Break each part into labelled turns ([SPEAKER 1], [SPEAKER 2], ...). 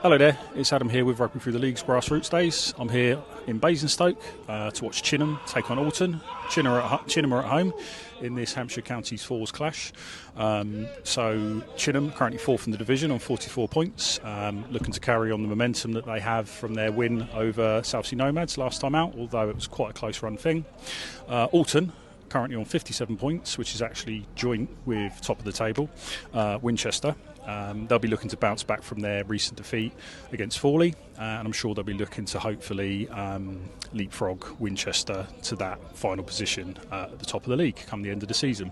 [SPEAKER 1] Hello there, it's Adam here with Rugby Through the League's Grassroots Days. I'm here in Basingstoke to watch Chinnam take on Alton. Chinnam are at home in this Hampshire County's Fours clash. So Chinnam currently fourth in the division on 44 points, looking to carry on the momentum that they have from their win over South Sea Nomads last time out, although it was quite a close run thing. Alton currently on 57 points, which is actually joint with top of the table, Winchester. They'll be looking to bounce back from their recent defeat against Fawley, and I'm sure they'll be looking to hopefully leapfrog Winchester to that final position at the top of the league come the end of the season.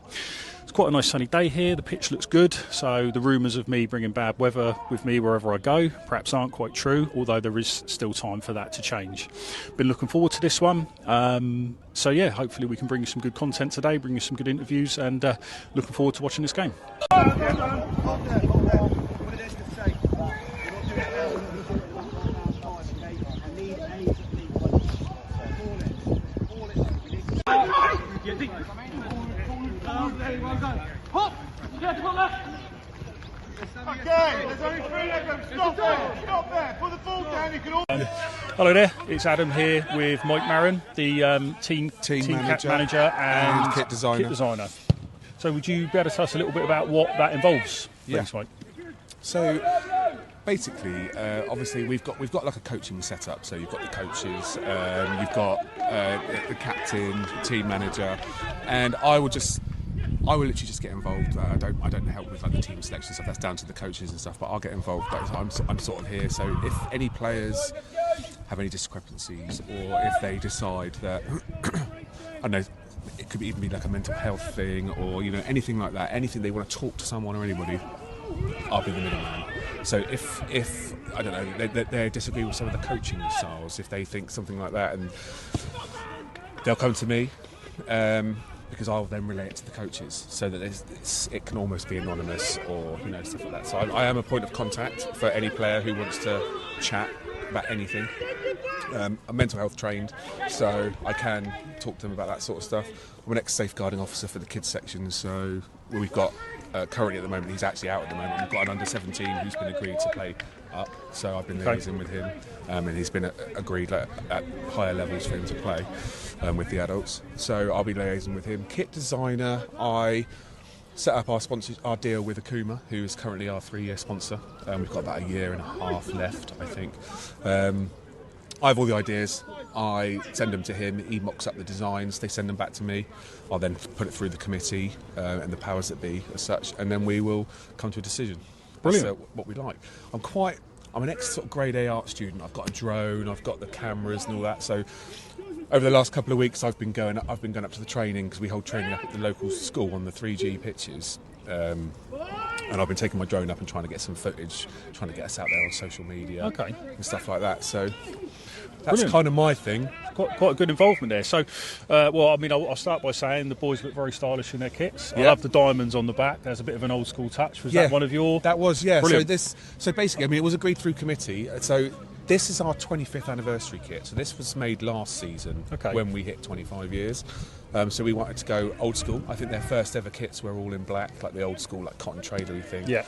[SPEAKER 1] It's quite a nice sunny day here, the pitch looks good, so the rumours of me bringing bad weather with me wherever I go perhaps aren't quite true, although there is still time for that to change. Been looking forward to this one, so yeah, hopefully we can bring you some good content today, bring you some good interviews, and looking forward to watching this game.
[SPEAKER 2] Okay, there's only 3 of them. Stop there. Put the ball down. You can all.
[SPEAKER 1] Hello there, it's Adam here with Mike Maron, the team manager and
[SPEAKER 3] kit designer.
[SPEAKER 1] So would you be able to tell us a little bit about what that involves, please, Mike?
[SPEAKER 3] So basically, obviously we've got like a coaching setup. So you've got the coaches, you've got the captain, team manager, and I will literally just get involved. I don't help with like the team selection stuff. That's down to the coaches and stuff. But I'll get involved. I'm sort of here. So if any players have any discrepancies, or if they decide that I don't know, it could even be like a mental health thing, or anything like that. Anything they want to talk to someone or anybody, I'll be the middleman. So if I don't know, they disagree with some of the coaching styles, if they think something like that, and they'll come to me. Because I'll then relay it to the coaches, so that it can almost be anonymous or stuff like that. So I am a point of contact for any player who wants to chat about anything. I'm mental health trained, so I can talk to them about that sort of stuff. I'm an ex-safeguarding officer for the kids section, so we've got currently at the moment, he's actually out at the moment, we've got an under 17 who's been agreed to play up, so I've been liaising with him, and he's been agreed at higher levels for him to play with the adults, so I'll be liaising with him. Kit designer, I set up our deal with Akuma, who is currently our 3-year sponsor. We've got about 1.5 years left, I think. I have all the ideas, I send them to him, he mocks up the designs, they send them back to me, I'll then put it through the committee and the powers that be as such, and then we will come to a decision.
[SPEAKER 1] Brilliant.
[SPEAKER 3] That's what we like. I'm an ex grade A art student, I've got a drone, I've got the cameras and all that, so over the last couple of weeks I've been going up to the training, because we hold training up at the local school on the 3G pitches. And I've been taking my drone up and trying to get some footage, trying to get us out there on social media and stuff like that. So that's Brilliant. Kind of my thing.
[SPEAKER 1] Quite a good involvement there. So, I'll start by saying the boys look very stylish in their kits. I love the diamonds on the back. There's a bit of an old school touch. Was that one of your?
[SPEAKER 3] That was, yeah.
[SPEAKER 1] Brilliant.
[SPEAKER 3] So basically, it was agreed through committee. So this is our 25th anniversary kit. So this was made last season when we hit 25 years. So we wanted to go old school. I think their first ever kits were all in black, like the old school, like cotton tradery thing.
[SPEAKER 1] Yeah.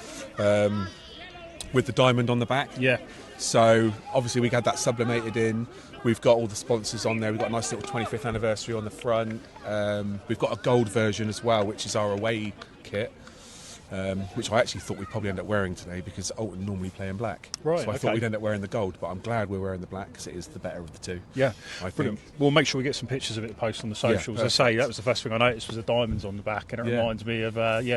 [SPEAKER 3] With the diamond on the back.
[SPEAKER 1] Yeah.
[SPEAKER 3] So obviously we had that sublimated in. We've got all the sponsors on there. We've got a nice little 25th anniversary on the front. We've got a gold version as well, which is our away kit. Which I actually thought we'd probably end up wearing today, because Alton normally play in black.
[SPEAKER 1] Right,
[SPEAKER 3] so I thought we'd end up wearing the gold, but I'm glad we're wearing the black, because it is the better of the two.
[SPEAKER 1] Yeah,
[SPEAKER 3] I
[SPEAKER 1] brilliant.
[SPEAKER 3] think.
[SPEAKER 1] We'll make sure we get some pictures of it to post on the socials. As I say, that was the first thing I noticed, was the diamonds on the back, and it reminds me of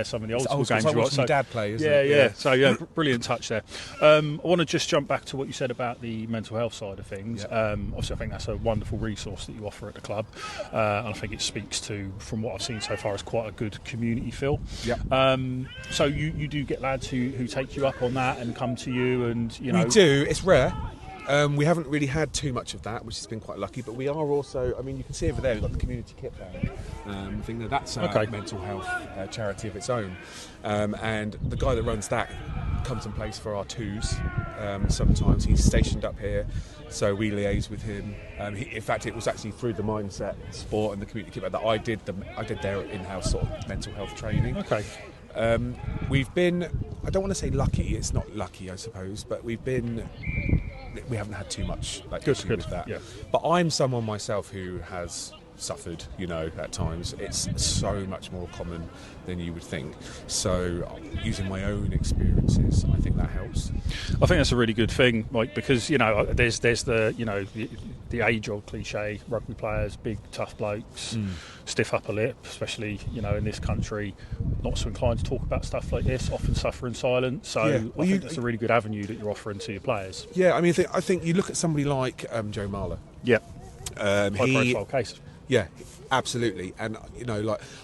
[SPEAKER 1] some of the old school games.
[SPEAKER 3] Like watching my dad play, isn't it?
[SPEAKER 1] Yeah. So brilliant touch there. I want to just jump back to what you said about the mental health side of things. Obviously, I think that's a wonderful resource that you offer at the club, and I think it speaks to, from what I've seen so far, is quite a good community feel.
[SPEAKER 3] Yeah.
[SPEAKER 1] So you do get lads who take you up on that and come to you, and
[SPEAKER 3] We do. It's rare. We haven't really had too much of that, which has been quite lucky. But we are also, you can see over there, we've got the community kit bag. Thing that's a mental health charity of its own. And the guy that runs that comes and plays for our twos. Sometimes he's stationed up here, so we liaise with him. In fact, it was actually through the Mindset Sport and the community kit bag that I did their in-house sort of mental health training.
[SPEAKER 1] Okay.
[SPEAKER 3] We've been, I don't want to say lucky. It's not lucky, I suppose, but we haven't had too much issue with that.
[SPEAKER 1] Yeah.
[SPEAKER 3] But I'm someone myself who has suffered, at times. It's so much more common than you would think. So using my own experiences, I think that helps.
[SPEAKER 1] I think that's a really good thing, Mike, because there's the age-old cliche: rugby players, big tough blokes, stiff upper lip, especially in this country, not so inclined to talk about stuff like this, often suffer in silence. So I think that's a really good avenue that you're offering to your players.
[SPEAKER 3] Yeah, I mean, I think you look at somebody like Joe Marler.
[SPEAKER 1] Yeah, high-profile case.
[SPEAKER 3] Yeah, absolutely. And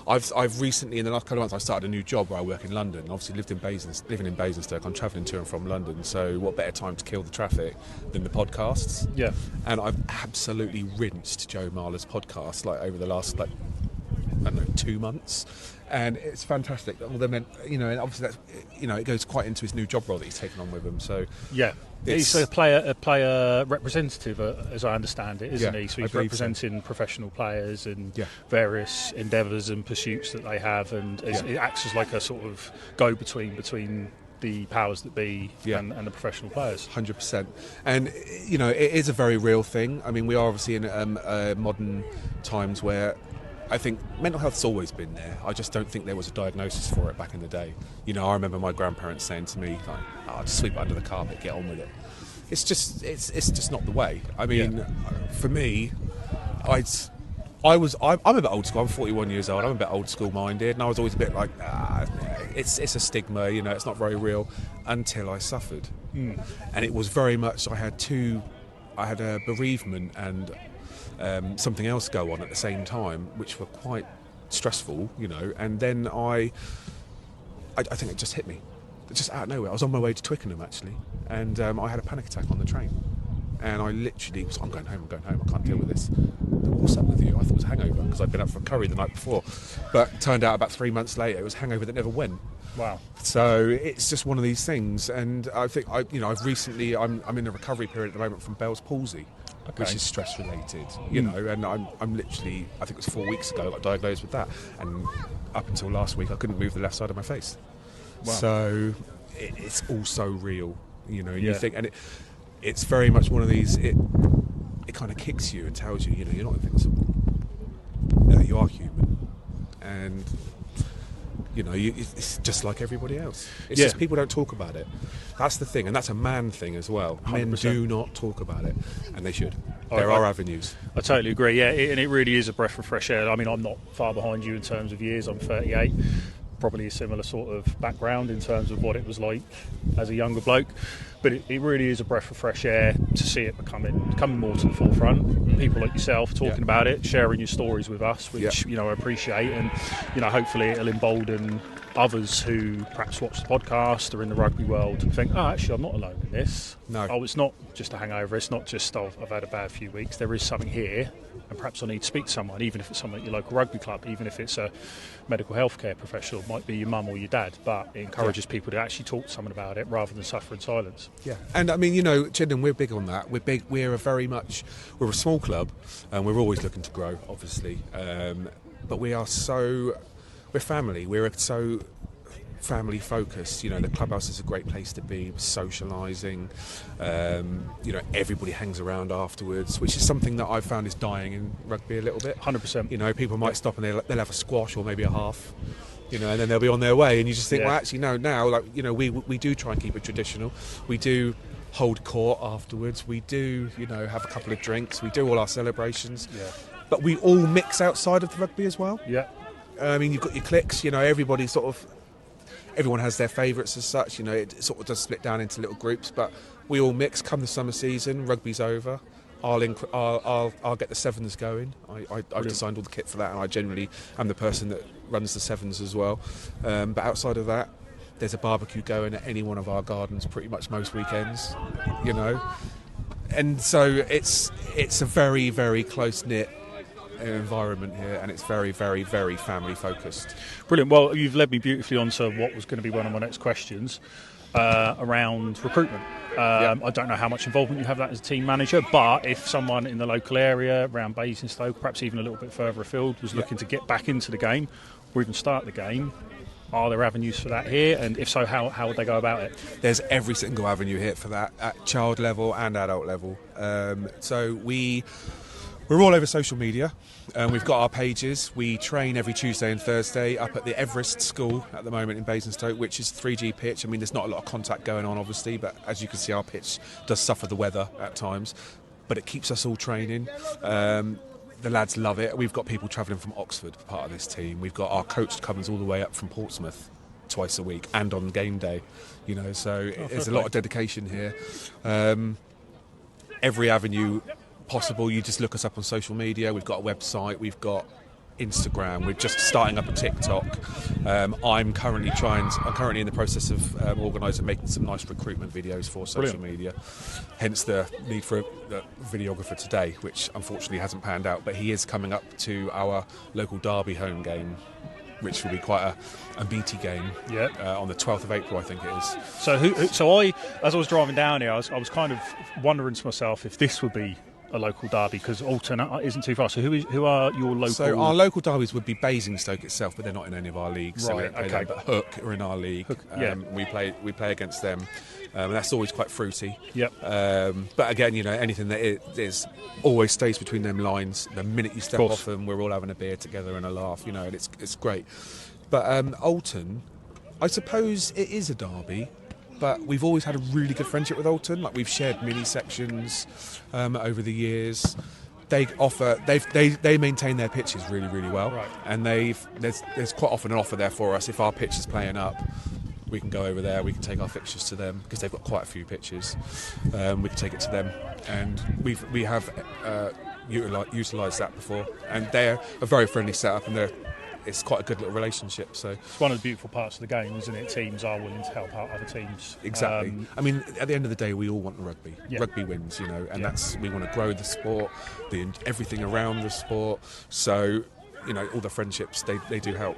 [SPEAKER 3] I've recently, in the last couple of months, I started a new job where I work in London. Obviously, living in Basingstoke, I'm travelling to and from London. So, what better time to kill the traffic than the podcasts? Yeah. And I've absolutely rinsed Joe Marler's podcast over the last 2 months, and it's fantastic. Well, and obviously that's it goes quite into his new job role that he's taken on with them. So yeah. He's a player representative, as I understand it, isn't he? So he's representing professional players and various endeavours and pursuits that they have, and it acts as like a sort of go-between the powers that be and the professional players. 100%. And, it is a very real thing. I mean, we are obviously in modern times where I think mental health's always been there. I just don't think there was a diagnosis for it back in the day. I remember my grandparents saying to me, just sweep it under the carpet, get on with it. It's just not the way. I mean, for me, I'm a bit old school. I'm 41 years old. I'm a bit old school minded, and I was always a bit like, it's a stigma. It's not very real, until I suffered, and it was very much. I had a bereavement and something else go on at the same time, which were quite stressful, and then I think it just hit me, just out of nowhere. I was on my way to Twickenham actually, and I had a panic attack on the train, and I literally was, I'm going home, I can't deal with this. What's up with you? I thought it was a hangover because I'd been up for a curry the night before, but turned out about 3 months later it was a hangover that never went. Wow. So it's just one of these things, and I think I'm in a recovery period at the moment from Bell's palsy. Okay. Which is stress related, and I'm literally, I think it was 4 weeks ago I got diagnosed with that, and up until last week I couldn't move the left side of my face. Wow. So it's all so real, you think, and it's very much one of these, it kind of kicks you and tells you, you're not invincible, you are human, and it's just like everybody else. It's just people don't talk about it. That's the thing, and that's a man thing as well. 100%. Men do not talk about it, and they should. There are avenues. I
[SPEAKER 1] totally agree, and it really is a breath of fresh air. I mean, I'm not far behind you in terms of years. I'm 38. Probably a similar sort of background in terms of what it was like as a younger bloke. But it really is a breath of fresh air to see it coming more to the forefront. People like yourself talking about it, sharing your stories with us, which I appreciate, and hopefully it'll embolden others who perhaps watch the podcast or in the rugby world and think, actually I'm not alone in this. No. It's not just a hangover. It's not just I've had a bad few weeks. There is something here, and perhaps I need to speak to someone, even if it's someone at your local rugby club, even if it's a medical healthcare professional. It might be your mum or your dad, but it encourages people to actually talk to someone about it rather than suffer in silence.
[SPEAKER 3] Yeah, and I mean, Chinnam, we're big on that. We're a small club, and we're always looking to grow, obviously. But we're family. We're so family focused. The clubhouse is a great place to be, socialising. Everybody hangs around afterwards, which is something that I've found is dying in rugby a little bit.
[SPEAKER 1] 100%.
[SPEAKER 3] People might stop and they'll have a squash or maybe a half. And then they'll be on their way, and you just think, well, actually, no. Now, we do try and keep it traditional. We do hold court afterwards. We do, have a couple of drinks. We do all our celebrations. Yeah. But we all mix outside of the rugby as well. Yeah. I mean, you've got your cliques. Everybody everyone has their favourites as such. It sort of does split down into little groups, but we all mix. Come the summer season, rugby's over. I'll get the sevens going. I've designed all the kit for that, and I generally am the person that runs the sevens as well. But outside of that, there's a barbecue going at any one of our gardens pretty much most weekends, And so it's a very, very close-knit environment here, and it's very, very, very family focused.
[SPEAKER 1] Brilliant. Well, you've led me beautifully on to what was going to be one of my next questions around recruitment. I don't know how much involvement you have that as a team manager, but if someone in the local area around Basingstoke, perhaps even a little bit further afield, was looking to get back into the game or even start the game, Are there avenues for that here? And if so, how would they go about it?
[SPEAKER 3] There's every single avenue here for that at child level and adult level. So we're all over social media. We've got our pages. We train every Tuesday and Thursday up at the Everest School at the moment in Basingstoke, which is 3G pitch. I mean, there's not a lot of contact going on, obviously, but as you can see, our pitch does suffer the weather at times. But it keeps us all training. The lads love it. We've got people travelling from Oxford, part of this team. We've got our coach comes all the way up from Portsmouth twice a week and on game day. You know, so there's a lot of dedication here. Every avenue possible. You just look us up on social media. We've got a website. We've got Instagram. We're just starting up a TikTok. I'm currently in the process of organising, making some nice recruitment videos for social media. Hence the need for a videographer today, which unfortunately hasn't panned out. But he is coming up to our local Derby home game, which will be quite a meaty game. Yeah. On the 12th of April, I think it is.
[SPEAKER 1] So as I was driving down here, I was kind of wondering to myself if this would be a local derby, because Alton isn't too far. So who are your local?
[SPEAKER 3] So our local derbies would be Basingstoke itself, but they're not in any of our leagues.
[SPEAKER 1] Right.
[SPEAKER 3] So we don't play them. But Hook are in our league. We play against them. And that's always quite fruity.
[SPEAKER 1] Yep.
[SPEAKER 3] But again, you know, anything that is always stays between them lines. The minute you step off them, we're all having a beer together and a laugh. You know, and it's great. But Alton, I suppose it is a derby. But we've always had a really good friendship with Alton. Like, we've shared mini sections over the years. They maintain their pitches really, really well. Right. And there's quite often an offer there for us. If our pitch is playing up, we can go over there. We can take our fixtures to them because they've got quite a few pitches. We can take it to them, and we have utilised that before. And they're a very friendly setup, and it's quite a good little relationship. So
[SPEAKER 1] it's one of the beautiful parts of the game, isn't it? Teams are willing to help out other teams.
[SPEAKER 3] Exactly. I mean, at the end of the day, we all want the rugby. Yeah. Rugby wins, you know, and we want to grow the sport, everything around the sport. So, you know, all the friendships, they do help.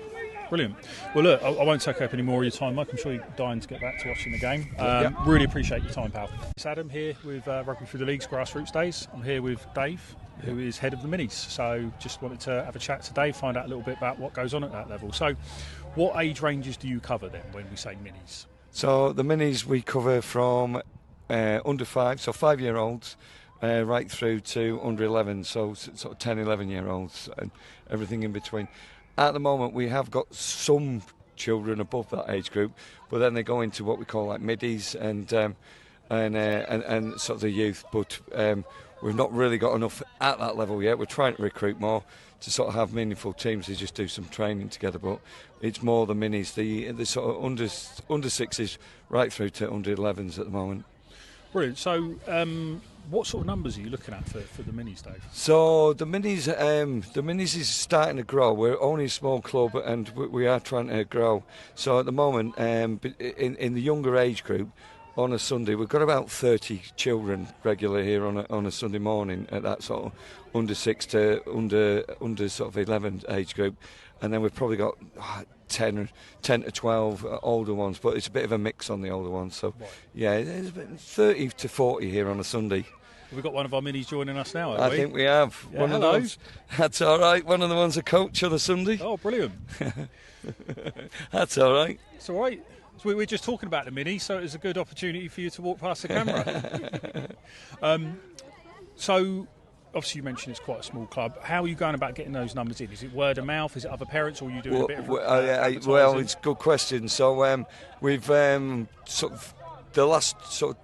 [SPEAKER 1] Brilliant. Well, look, I won't take up any more of your time, Mike. I'm sure you're dying to get back to watching the game. Really appreciate your time, pal. It's Adam here with Rugby Through the League's Grassroots Days. I'm here with Dave, who is head of the Minis. So just wanted to have a chat to Dave, find out a little bit about what goes on at that level. So what age ranges do you cover then when we say Minis?
[SPEAKER 4] So the Minis we cover from under 5, so 5-year-olds, right through to under 11, so sort of 10, 11-year-olds and everything in between. At the moment, we have got some children above that age group, but then they go into what we call like middies and sort of the youth. But we've not really got enough at that level yet. We're trying to recruit more to sort of have meaningful teams to just do some training together. But it's more the minis, the sort of under 6s right through to under 11s at the moment.
[SPEAKER 1] Brilliant. So, what sort of numbers are you looking at for the minis, Dave?
[SPEAKER 4] So the minis is starting to grow. We're only a small club, and we are trying to grow. So at the moment, in the younger age group, on a Sunday, we've got about 30 children regular here on a Sunday morning at that sort of under 6 to under sort of 11 age group, and then we've probably got 10 to 12 older ones, but it's a bit of a mix on the older ones. So yeah, there's about 30 to 40 here on a Sunday.
[SPEAKER 1] We've got one of our minis joining us now,
[SPEAKER 4] I think we have.
[SPEAKER 1] Yeah,
[SPEAKER 4] one
[SPEAKER 1] hello.
[SPEAKER 4] Of those. That's all right. One of the ones a coach on a Sunday.
[SPEAKER 1] Oh, brilliant.
[SPEAKER 4] That's all right.
[SPEAKER 1] It's all right. So we're just talking about the mini, so it's a good opportunity for you to walk past the camera. So, obviously you mentioned it's quite a small club. How are you going about getting those numbers in? Is it word of mouth? Is it other parents, or are you doing a bit of advertising?
[SPEAKER 4] Well, it's a good question. So we've sort of the last sort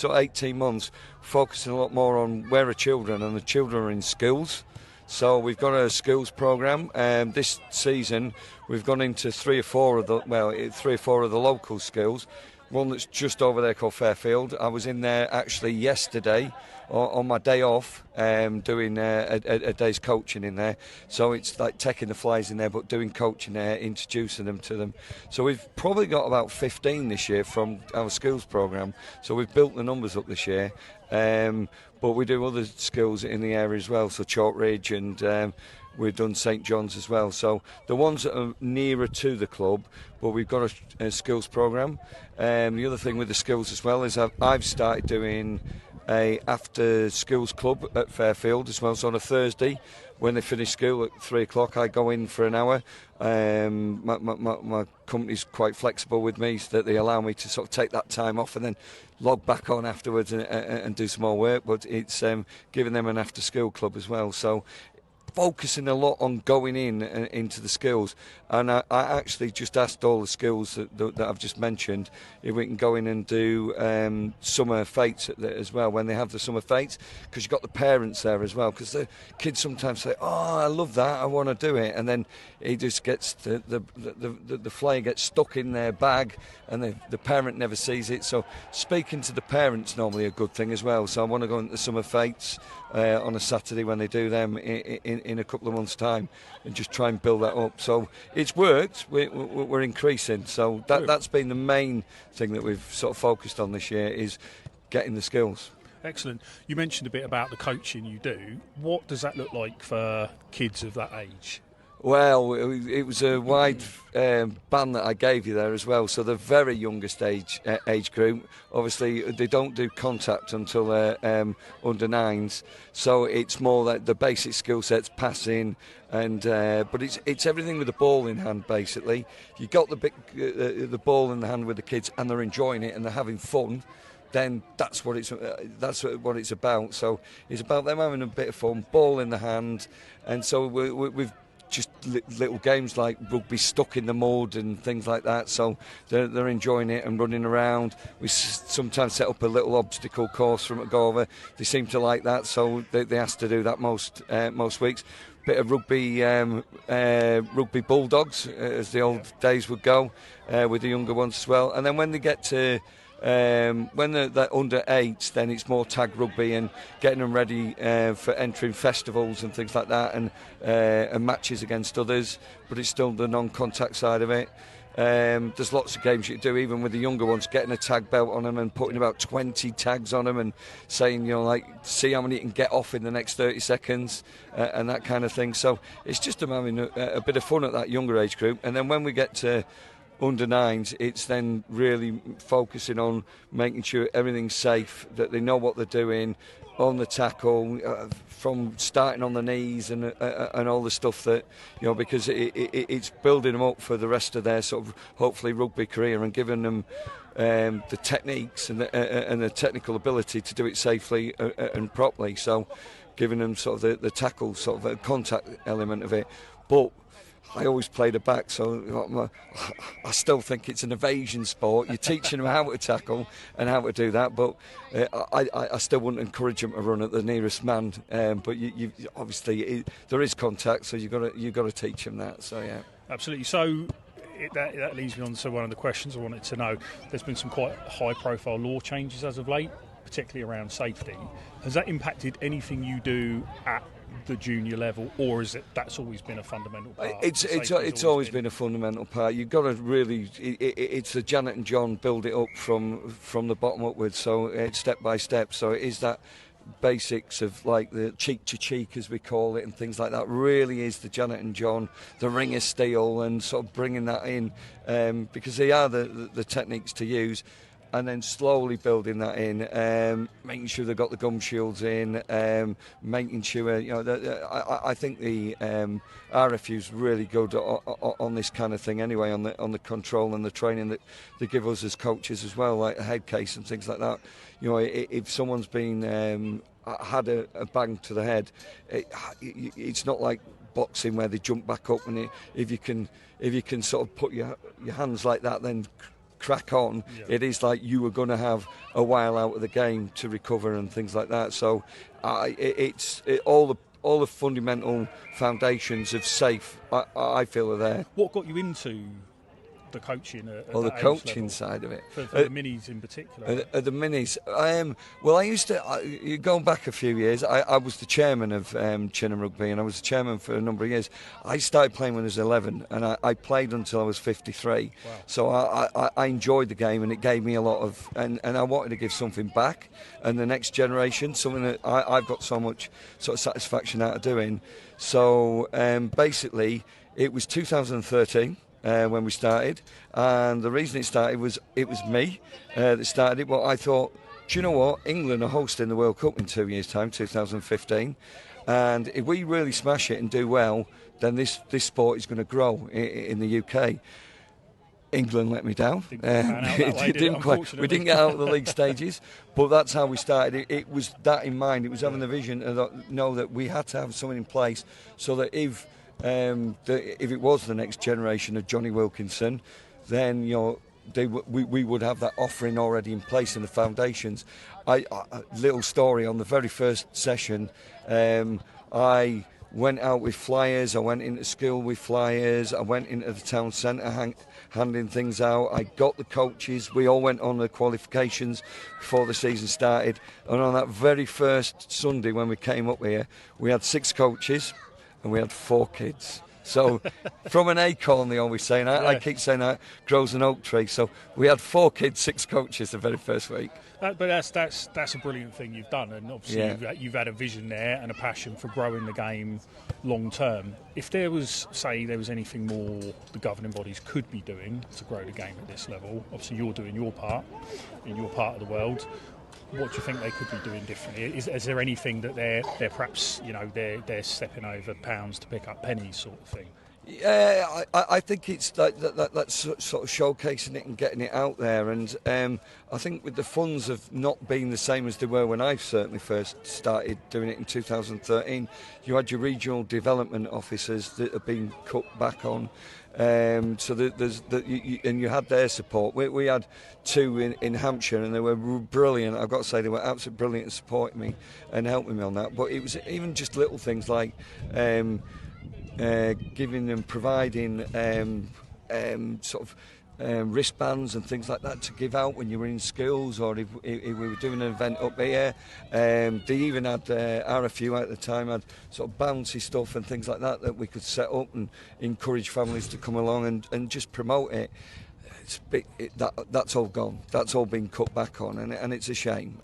[SPEAKER 4] of 18 months focusing a lot more on where are children, and the children are in schools. So we've got a schools programme. This season we've gone into 3 or 4 of the local schools. One that's just over there called Fairfield. I was in there actually yesterday on my day off, doing a day's coaching in there. So it's like taking the flies in there, but doing coaching there, introducing them to them. So we've probably got about 15 this year from our schools programme. So we've built the numbers up this year. But we do other schools in the area as well, so Chalk Ridge, and we've done St John's as well. So the ones that are nearer to the club, but we've got a skills programme. The other thing with the skills as well is I've started doing a after schools club at Fairfield as well. So on a Thursday, when they finish school at 3 o'clock, I go in for an hour. My company's quite flexible with me, so that they allow me to sort of take that time off and then log back on afterwards and do some more work. But it's giving them an after school club as well. So focusing a lot on going into the skills, and I actually just asked all the skills that I've just mentioned if we can go in and do summer fetes as well when they have the summer fetes, because you've got the parents there as well, because the kids sometimes say, oh, I love that, I want to do it, and then he just gets the flyer gets stuck in their bag and the parent never sees it. So speaking to the parents normally a good thing as well. So I want to go into the summer fetes on a Saturday when they do them in a couple of months' time, and just try and build that up. So it's worked. We're increasing. So that's been the main thing that we've sort of focused on this year, is getting the skills.
[SPEAKER 1] Excellent. You mentioned a bit about the coaching you do. What does that look like for kids of that age?
[SPEAKER 4] Well, it was a wide band that I gave you there as well. So the very youngest age group, obviously they don't do contact until they're under nines. So it's more like the basic skill sets, passing, and but it's everything with the ball in hand. Basically, you got the ball in the hand with the kids, and they're enjoying it and they're having fun. Then that's what it's about. So it's about them having a bit of fun, ball in the hand, and so we've just little games like rugby stuck in the mud and things like that, so they're enjoying it and running around. We sometimes set up a little obstacle course for them to go over. They seem to like that, so they ask to do that most weeks. Bit of rugby bulldogs, as the old days would go, with the younger ones as well. And then when they get to when they're under 8, then it's more tag rugby and getting them ready for entering festivals and things like that, and matches against others, but it's still the non-contact side of it. There's lots of games you do, even with the younger ones, getting a tag belt on them and putting about 20 tags on them and saying, like, see how many you can get off in the next 30 seconds and that kind of thing. So it's just them having a bit of fun at that younger age group. And then when we get to under 9s, it's then really focusing on making sure everything's safe, that they know what they're doing on the tackle, from starting on the knees and all the stuff that, because it's building them up for the rest of their sort of hopefully rugby career, and giving them the techniques and the technical ability to do it safely and properly. So giving them sort of the tackle, sort of a contact element of it. But I always played it back, so I still think it's an evasion sport. You're teaching them how to tackle and how to do that, but I still wouldn't encourage them to run at the nearest man. But you obviously there is contact, so you've got to teach them that. So yeah,
[SPEAKER 1] absolutely. So that leads me on to one of the questions I wanted to know. There's been some quite high-profile law changes as of late, particularly around safety. Has that impacted anything you do at the junior level, or is it that's always been a fundamental part?
[SPEAKER 4] It's always been a fundamental part. You've got to really, it's the Janet and John build it up from the bottom upwards, so it's step by step. So it is that basics of like the cheek to cheek, as we call it, and things like that. Really is the Janet and John, the ring of steel, and sort of bringing that in, because they are the techniques to use. And then slowly building that in, making sure they've got the gum shields in, making sure, I think the RFU's really good on this kind of thing anyway, on the control and the training that they give us as coaches as well, like a head case and things like that. If someone's been had a bang to the head, it's not like boxing where they jump back up, and if you can sort of put your hands like that, then crack on. Yeah. It is like you were going to have a while out of the game to recover and things like that. So all the fundamental foundations of safe, I feel, are there.
[SPEAKER 1] What got you into the coaching
[SPEAKER 4] the coaching side of it,
[SPEAKER 1] for the minis in particular?
[SPEAKER 4] The minis, well, I used to going back a few years, I was the chairman of Chinnam Rugby, and I was the chairman for a number of years. I started playing when I was 11, and I played until I was 53. Wow. So I enjoyed the game, and it gave me a lot of, and I wanted to give something back, and the next generation, something that I've got so much sort of satisfaction out of doing. So basically it was 2013 when we started, and the reason it started was me that started it. Well, I thought, do you know what? England are hosting the World Cup in 2 years' time, 2015. And if we really smash it and do well, then this sport is going to grow in the UK. England let me down. We didn't get out of the league stages, but that's how we started. It was that in mind. It was having the vision and know that we had to have something in place so that if it was the next generation of Johnny Wilkinson, then we would have that offering already in place in the foundations. Little story on the very first session, I went out with flyers, I went into school with flyers, I went into the town centre handing things out, I got the coaches, we all went on the qualifications before the season started, and on that very first Sunday when we came up here, we had 6 coaches and we had 4 kids. So from an acorn, they always say, and I keep saying that grows an oak tree. So we had 4 kids, 6 coaches the very first week.
[SPEAKER 1] But that's a brilliant thing you've done, and obviously you've had a vision there and a passion for growing the game long term. If there was anything more the governing bodies could be doing to grow the game at this level, obviously you're doing your part in your part of the world. What do you think they could be doing differently? Is there anything that they're perhaps they're stepping over pounds to pick up pennies sort of thing?
[SPEAKER 4] Yeah, I think it's that's sort of showcasing it and getting it out there, and I think with the funds of not being the same as they were when I certainly first started doing it in 2013, you had your regional development officers that have been cut back on. So and you had their support. We had 2 in Hampshire, and they were brilliant. I've got to say, they were absolutely brilliant at supporting me and helping me on that. But it was even just little things like providing wristbands and things like that to give out when you were in schools, or if we were doing an event up here. They even had RFU at the time had sort of bouncy stuff and things like that we could set up and encourage families to come along and just promote it. That's all gone. That's all been cut back on, and it's a shame.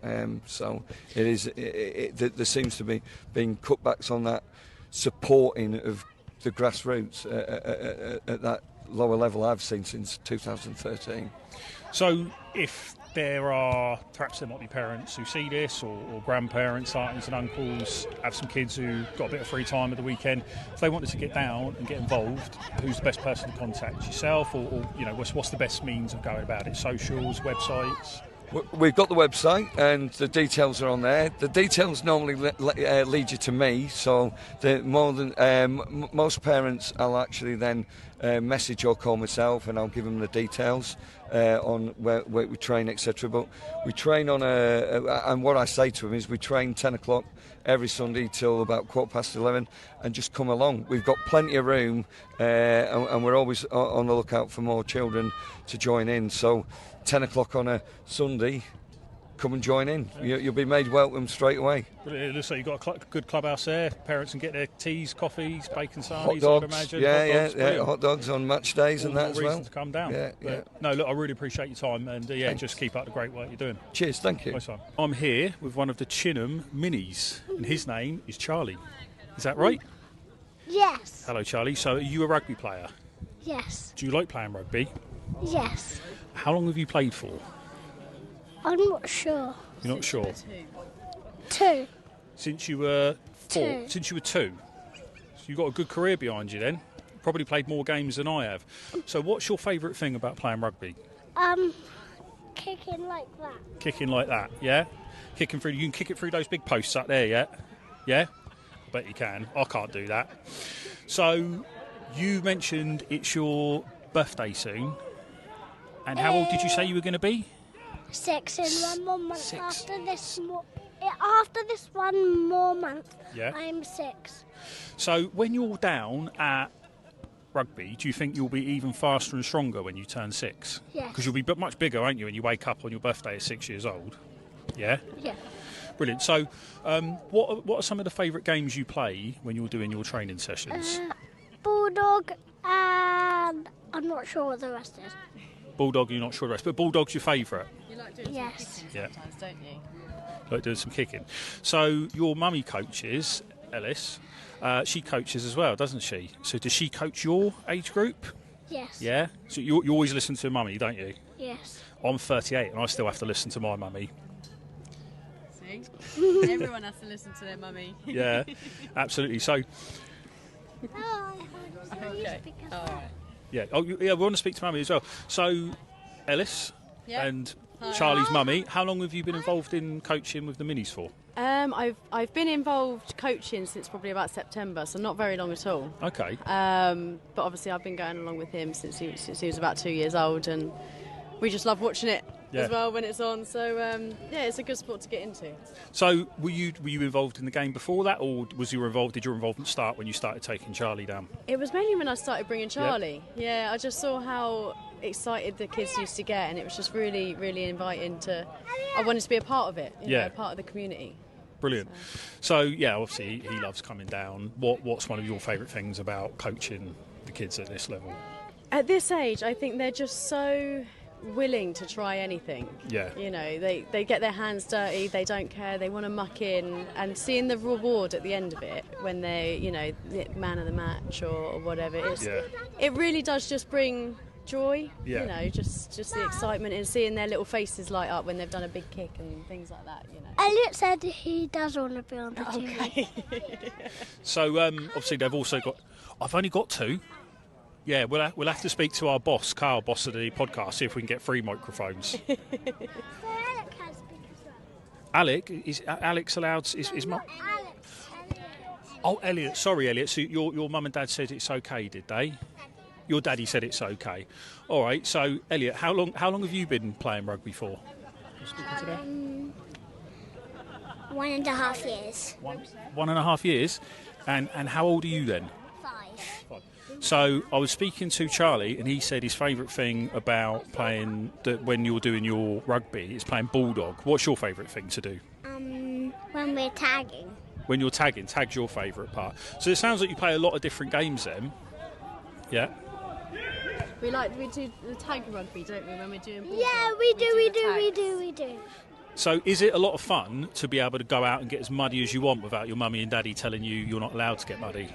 [SPEAKER 4] So it is. There seems to be being cutbacks on that supporting of the grassroots at that lower level I've seen since 2013.
[SPEAKER 1] So if there might be parents who see this, or grandparents, aunties and uncles, have some kids who got a bit of free time at the weekend, if they wanted to get down and get involved, who's the best person to contact? Yourself, or what's the best means of going about it? Socials, websites?
[SPEAKER 4] We've got the website and the details are on there. The details normally lead you to me, so most parents I'll actually then message or call myself, and I'll give them the details on where we train, etc. But we train on and what I say to them is we train 10 o'clock every Sunday till about 11:15, and just come along. We've got plenty of room, and we're always on the lookout for more children to join in. So 10 o'clock on a Sunday, come and join in. You'll be made welcome straight away.
[SPEAKER 1] It looks like you've got a good clubhouse there. Parents can get their teas, coffees, bacon
[SPEAKER 4] Hot
[SPEAKER 1] sarnies,
[SPEAKER 4] dogs,
[SPEAKER 1] I would imagine.
[SPEAKER 4] Yeah, hot dogs on match days and that as well.
[SPEAKER 1] To come down.
[SPEAKER 4] Yeah.
[SPEAKER 1] No, look, I really appreciate your time, and just keep up the great work you're doing.
[SPEAKER 4] Cheers, thank you.
[SPEAKER 1] Nice one. I'm here with one of the Chinnam minis, and his name is Charlie. Is that right?
[SPEAKER 5] Yes.
[SPEAKER 1] Hello, Charlie. So, are you a rugby player?
[SPEAKER 5] Yes.
[SPEAKER 1] Do you like playing rugby?
[SPEAKER 5] Yes.
[SPEAKER 1] How long have you played for?
[SPEAKER 5] I'm not sure.
[SPEAKER 1] You're not sure?
[SPEAKER 5] 2.
[SPEAKER 1] Since you were 4?
[SPEAKER 5] 2.
[SPEAKER 1] Since you were 2? So you've got a good career behind you then? Probably played more games than I have. So what's your favourite thing about playing rugby?
[SPEAKER 5] Kicking like that.
[SPEAKER 1] Kicking like that, yeah? You can kick it through those big posts up there, yeah? Yeah? I bet you can. I can't do that. So you mentioned it's your birthday soon. And how old did you say you were going to be?
[SPEAKER 5] 6 in 1 more month.
[SPEAKER 1] 6.
[SPEAKER 5] After this 1 more month,
[SPEAKER 1] Yeah.
[SPEAKER 5] I'm 6.
[SPEAKER 1] So when you're down at rugby, do you think you'll be even faster and stronger when you turn 6?
[SPEAKER 5] Yes.
[SPEAKER 1] Because you'll be much bigger, won't you, when you wake up on your birthday at 6 years old? Yeah?
[SPEAKER 5] Yeah.
[SPEAKER 1] Brilliant. So what are some of the favourite games you play when you're doing your training sessions?
[SPEAKER 5] Bulldog, and I'm not sure what the rest is.
[SPEAKER 1] Bulldog, you're not sure the rest, but Bulldog's your favourite?
[SPEAKER 6] You like doing
[SPEAKER 5] Yes.
[SPEAKER 6] some kicking sometimes, don't you?
[SPEAKER 1] Like doing some kicking. So your mummy coaches, Ellis, she coaches as well, doesn't she? So does she coach your age group?
[SPEAKER 5] Yes.
[SPEAKER 1] Yeah? So you always listen to mummy, don't you?
[SPEAKER 5] Yes.
[SPEAKER 1] I'm 38 and I still have to listen to my mummy.
[SPEAKER 6] mummy. Everyone has to listen to their mummy.
[SPEAKER 1] Yeah, absolutely. So,
[SPEAKER 6] Okay. All right.
[SPEAKER 1] yeah, we want to speak to mummy as well. So, Ellis
[SPEAKER 6] Yeah.
[SPEAKER 1] and
[SPEAKER 6] Hi.
[SPEAKER 1] Charlie's mummy, how long have you been involved in coaching with the minis for?
[SPEAKER 6] I've been involved coaching since probably about September, so not very long at all.
[SPEAKER 1] Okay.
[SPEAKER 6] But obviously I've been going along with him since he was about 2 years old, and we just love watching it as well when it's on. So yeah, it's a good sport to get into.
[SPEAKER 1] So, were you involved in the game before that, or did your involvement start when you started taking Charlie down?
[SPEAKER 6] It was mainly when I started bringing Charlie. Yeah, I just saw how excited the kids used to get, and it was just really, really inviting I wanted to be a part of it, you know, part of the community.
[SPEAKER 1] Brilliant. So yeah, obviously he loves coming down. What's one of your favourite things about coaching the kids at this level?
[SPEAKER 6] At this age, I think they're just so willing to try anything.
[SPEAKER 1] Yeah.
[SPEAKER 6] You know, they get their hands dirty, they don't care, they want to muck in, and seeing the reward at the end of it when they're, you know, the man of the match or whatever, it really does just bring joy. You know, just the excitement and seeing their little faces light up when they've done a big kick and things like that, you know.
[SPEAKER 5] Elliot said he does want to be on the team.
[SPEAKER 6] Okay.
[SPEAKER 1] So obviously they've also got. I've only got 2. Yeah, we'll have to speak to our boss, Carl, boss of the podcast, see if we can get 3 microphones.
[SPEAKER 5] So Alec can speak as well.
[SPEAKER 1] Alec is Alex allowed? Is mum?
[SPEAKER 5] Alex.
[SPEAKER 1] Oh, Elliot. Sorry, Elliot. So your mum and dad said it's okay, did they? Your daddy said it's okay. All right. So Elliot, how long have you been playing rugby for?
[SPEAKER 5] 1.5 years.
[SPEAKER 1] 1.5 years. And how old are you then?
[SPEAKER 5] 5.
[SPEAKER 1] So I was speaking to Charlie, and he said his favourite thing about playing when you're doing your rugby is playing bulldog. What's your favourite thing to do?
[SPEAKER 5] When we're tagging.
[SPEAKER 1] When you're tag's your favourite part. So it sounds like you play a lot of different games then. Yeah.
[SPEAKER 6] We do the tag rugby, don't we, when we're doing ball?
[SPEAKER 5] Yeah, we do.
[SPEAKER 1] So is it a lot of fun to be able to go out and get as muddy as you want without your mummy and daddy telling you you're not allowed to get muddy?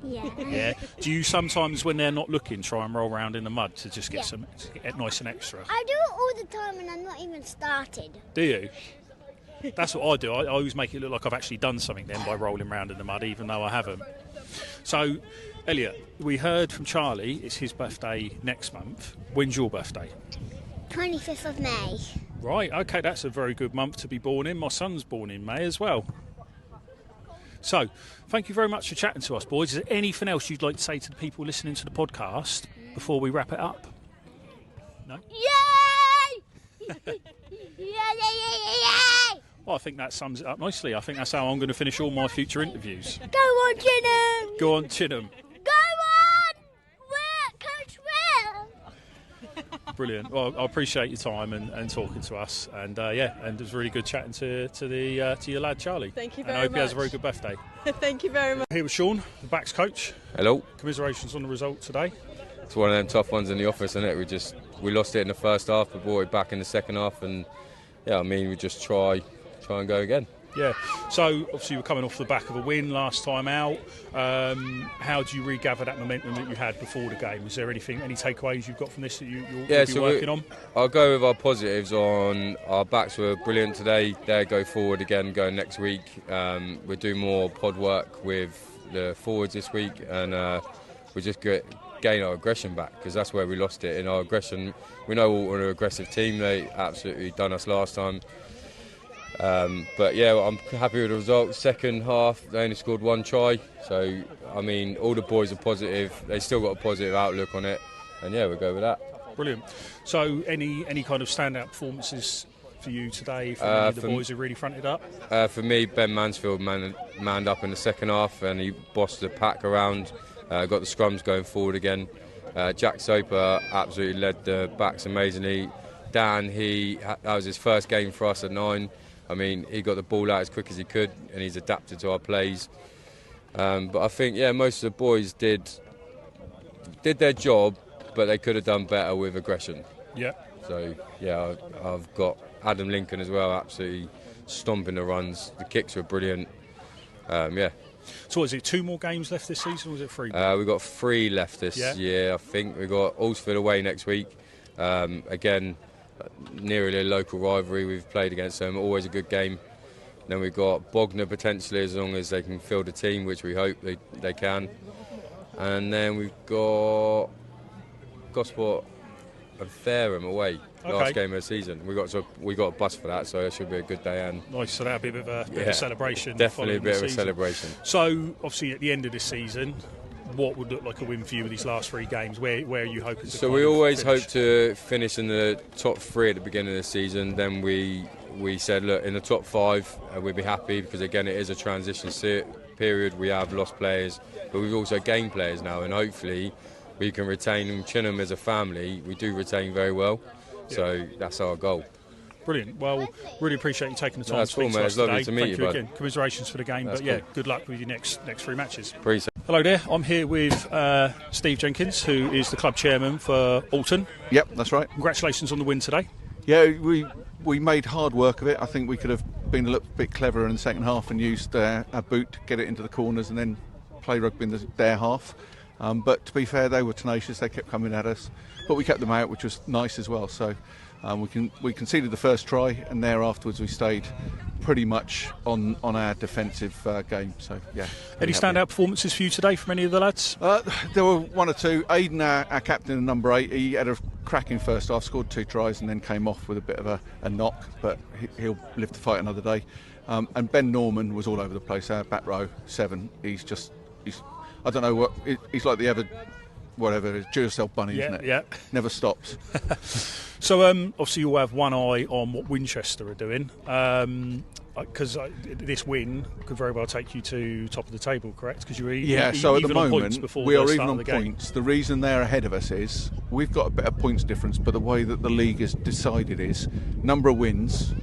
[SPEAKER 5] Yeah.
[SPEAKER 1] Yeah. Do you sometimes, when they're not looking, try and roll around in the mud to just get to get nice and extra?
[SPEAKER 5] I do it all the time and I'm not even started.
[SPEAKER 1] Do you? That's what I do. I always make it look like I've actually done something then by rolling around in the mud, even though I haven't. So, Elliot, we heard from Charlie, it's his birthday next month. When's your birthday?
[SPEAKER 5] 25th of May.
[SPEAKER 1] Right, okay, that's a very good month to be born in. My son's born in May as well. So, thank you very much for chatting to us, boys. Is there anything else you'd like to say to the people listening to the podcast before we wrap it up? No?
[SPEAKER 5] Yay! Yay!
[SPEAKER 1] Well, I think that sums it up nicely. I think that's how I'm going to finish all my future interviews.
[SPEAKER 5] Go on, Chinnam!
[SPEAKER 1] Go on, Chinham.
[SPEAKER 5] Go on! Coach Will!
[SPEAKER 1] Brilliant. Well, I appreciate your time and talking to us. And and it was really good chatting to your lad Charlie.
[SPEAKER 6] Thank you very
[SPEAKER 1] much. And I hope he has a
[SPEAKER 6] much.
[SPEAKER 1] very good birthday.
[SPEAKER 6] Thank you very much.
[SPEAKER 1] Here with Sean, the backs coach.
[SPEAKER 7] Hello.
[SPEAKER 1] Commiserations on the result today.
[SPEAKER 7] It's one of them tough ones in the office, isn't it? We lost it in the first half, but brought it back in the second half, and we just try and go again.
[SPEAKER 1] Yeah. So obviously we're coming off the back of a win last time out. How do you regather that momentum that you had before the game? Is there any takeaways you've got from this that you'll be working on?
[SPEAKER 7] I'll go with our positives on our backs were brilliant today. They go forward again, going next week. We're doing more pod work with the forwards this week, and we just gain our aggression back, because that's where we lost it in our aggression. We know we're an aggressive team. They absolutely done us last time. But yeah, I'm happy with the result. Second half, they only scored 1 try. So, all the boys are positive. They still got a positive outlook on it. And yeah, we'll go with that.
[SPEAKER 1] Brilliant. So, any kind of standout performances for you today from any of the boys who really fronted up?
[SPEAKER 7] For me, Ben Mansfield manned up in the second half, and he bossed the pack around. Got the scrums going forward again. Jack Soper absolutely led the backs amazingly. Dan, that was his first game for us at 9. He got the ball out as quick as he could, and he's adapted to our plays. But I think, most of the boys did their job, but they could have done better with aggression.
[SPEAKER 1] Yeah.
[SPEAKER 7] So, I've got Adam Lincoln as well, absolutely stomping the runs. The kicks were brilliant.
[SPEAKER 1] So is it 2 more games left this season, or is it 3?
[SPEAKER 7] We've got 3 left this year, I think. We've got Alsford away next week. Again, nearly a local rivalry. We've played against them, always a good game. Then we've got Bognor potentially, as long as they can field a team, which we hope they can. And then we've got Gosport and Fareham away. Last game of the season. We got a bus for that, so it should be a good day. And
[SPEAKER 1] nice, so that'll be a bit of a celebration.
[SPEAKER 7] Definitely a bit of a celebration.
[SPEAKER 1] So, obviously, at the end of this season, what would look like a win for you with these last 3 games? Where are you hoping to?
[SPEAKER 7] So we always hope to finish in the top 3 at the beginning of the season. Then we said, look, in the top 5, we'd be happy, because again, it is a transition period. We have lost players, but we've also gained players now, and hopefully we can retain Chinnam as a family. We do retain very well. So that's our goal.
[SPEAKER 1] Brilliant. Well, really appreciate you taking the time to speak
[SPEAKER 7] cool,
[SPEAKER 1] to
[SPEAKER 7] mate.
[SPEAKER 1] us
[SPEAKER 7] It's lovely
[SPEAKER 1] today.
[SPEAKER 7] to meet
[SPEAKER 1] Thank
[SPEAKER 7] you,
[SPEAKER 1] again. Commiserations for the game.
[SPEAKER 7] That's
[SPEAKER 1] but yeah,
[SPEAKER 7] cool.
[SPEAKER 1] good luck with your next 3 matches.
[SPEAKER 7] Appreciate it.
[SPEAKER 1] Hello there. I'm here with Steve Jenkins, who is the club chairman for Alton.
[SPEAKER 8] Yep, that's right.
[SPEAKER 1] Congratulations on the win today.
[SPEAKER 8] Yeah, we made hard work of it. I think we could have been a little bit cleverer in the second half and used our boot to get it into the corners and then play rugby in their half. But to be fair, they were tenacious. They kept coming at us, but we kept them out, which was nice as well. So we conceded the first try, and there afterwards we stayed pretty much on our defensive game. So yeah.
[SPEAKER 1] Any standout performances for you today from any of the lads?
[SPEAKER 8] There were 1 or 2. Aiden, our captain and number 8, he had a cracking first half, scored 2 tries, and then came off with a bit of a knock. But he'll live to fight another day. And Ben Norman was all over the place. Our back row 7. He's I don't know what. He's like the whatever, do-yourself bunny, isn't it?
[SPEAKER 1] Yeah.
[SPEAKER 8] Never stops.
[SPEAKER 1] So, obviously, you'll have one eye on what Winchester are doing, because this win could very well take you to top of the table, correct? Because you were
[SPEAKER 8] so at the
[SPEAKER 1] even on points
[SPEAKER 8] moment,
[SPEAKER 1] before
[SPEAKER 8] we
[SPEAKER 1] the
[SPEAKER 8] are
[SPEAKER 1] start
[SPEAKER 8] even
[SPEAKER 1] of
[SPEAKER 8] on
[SPEAKER 1] the game.
[SPEAKER 8] points. The reason they're ahead of us is we've got a better points difference, but the way that the league has decided is number of wins,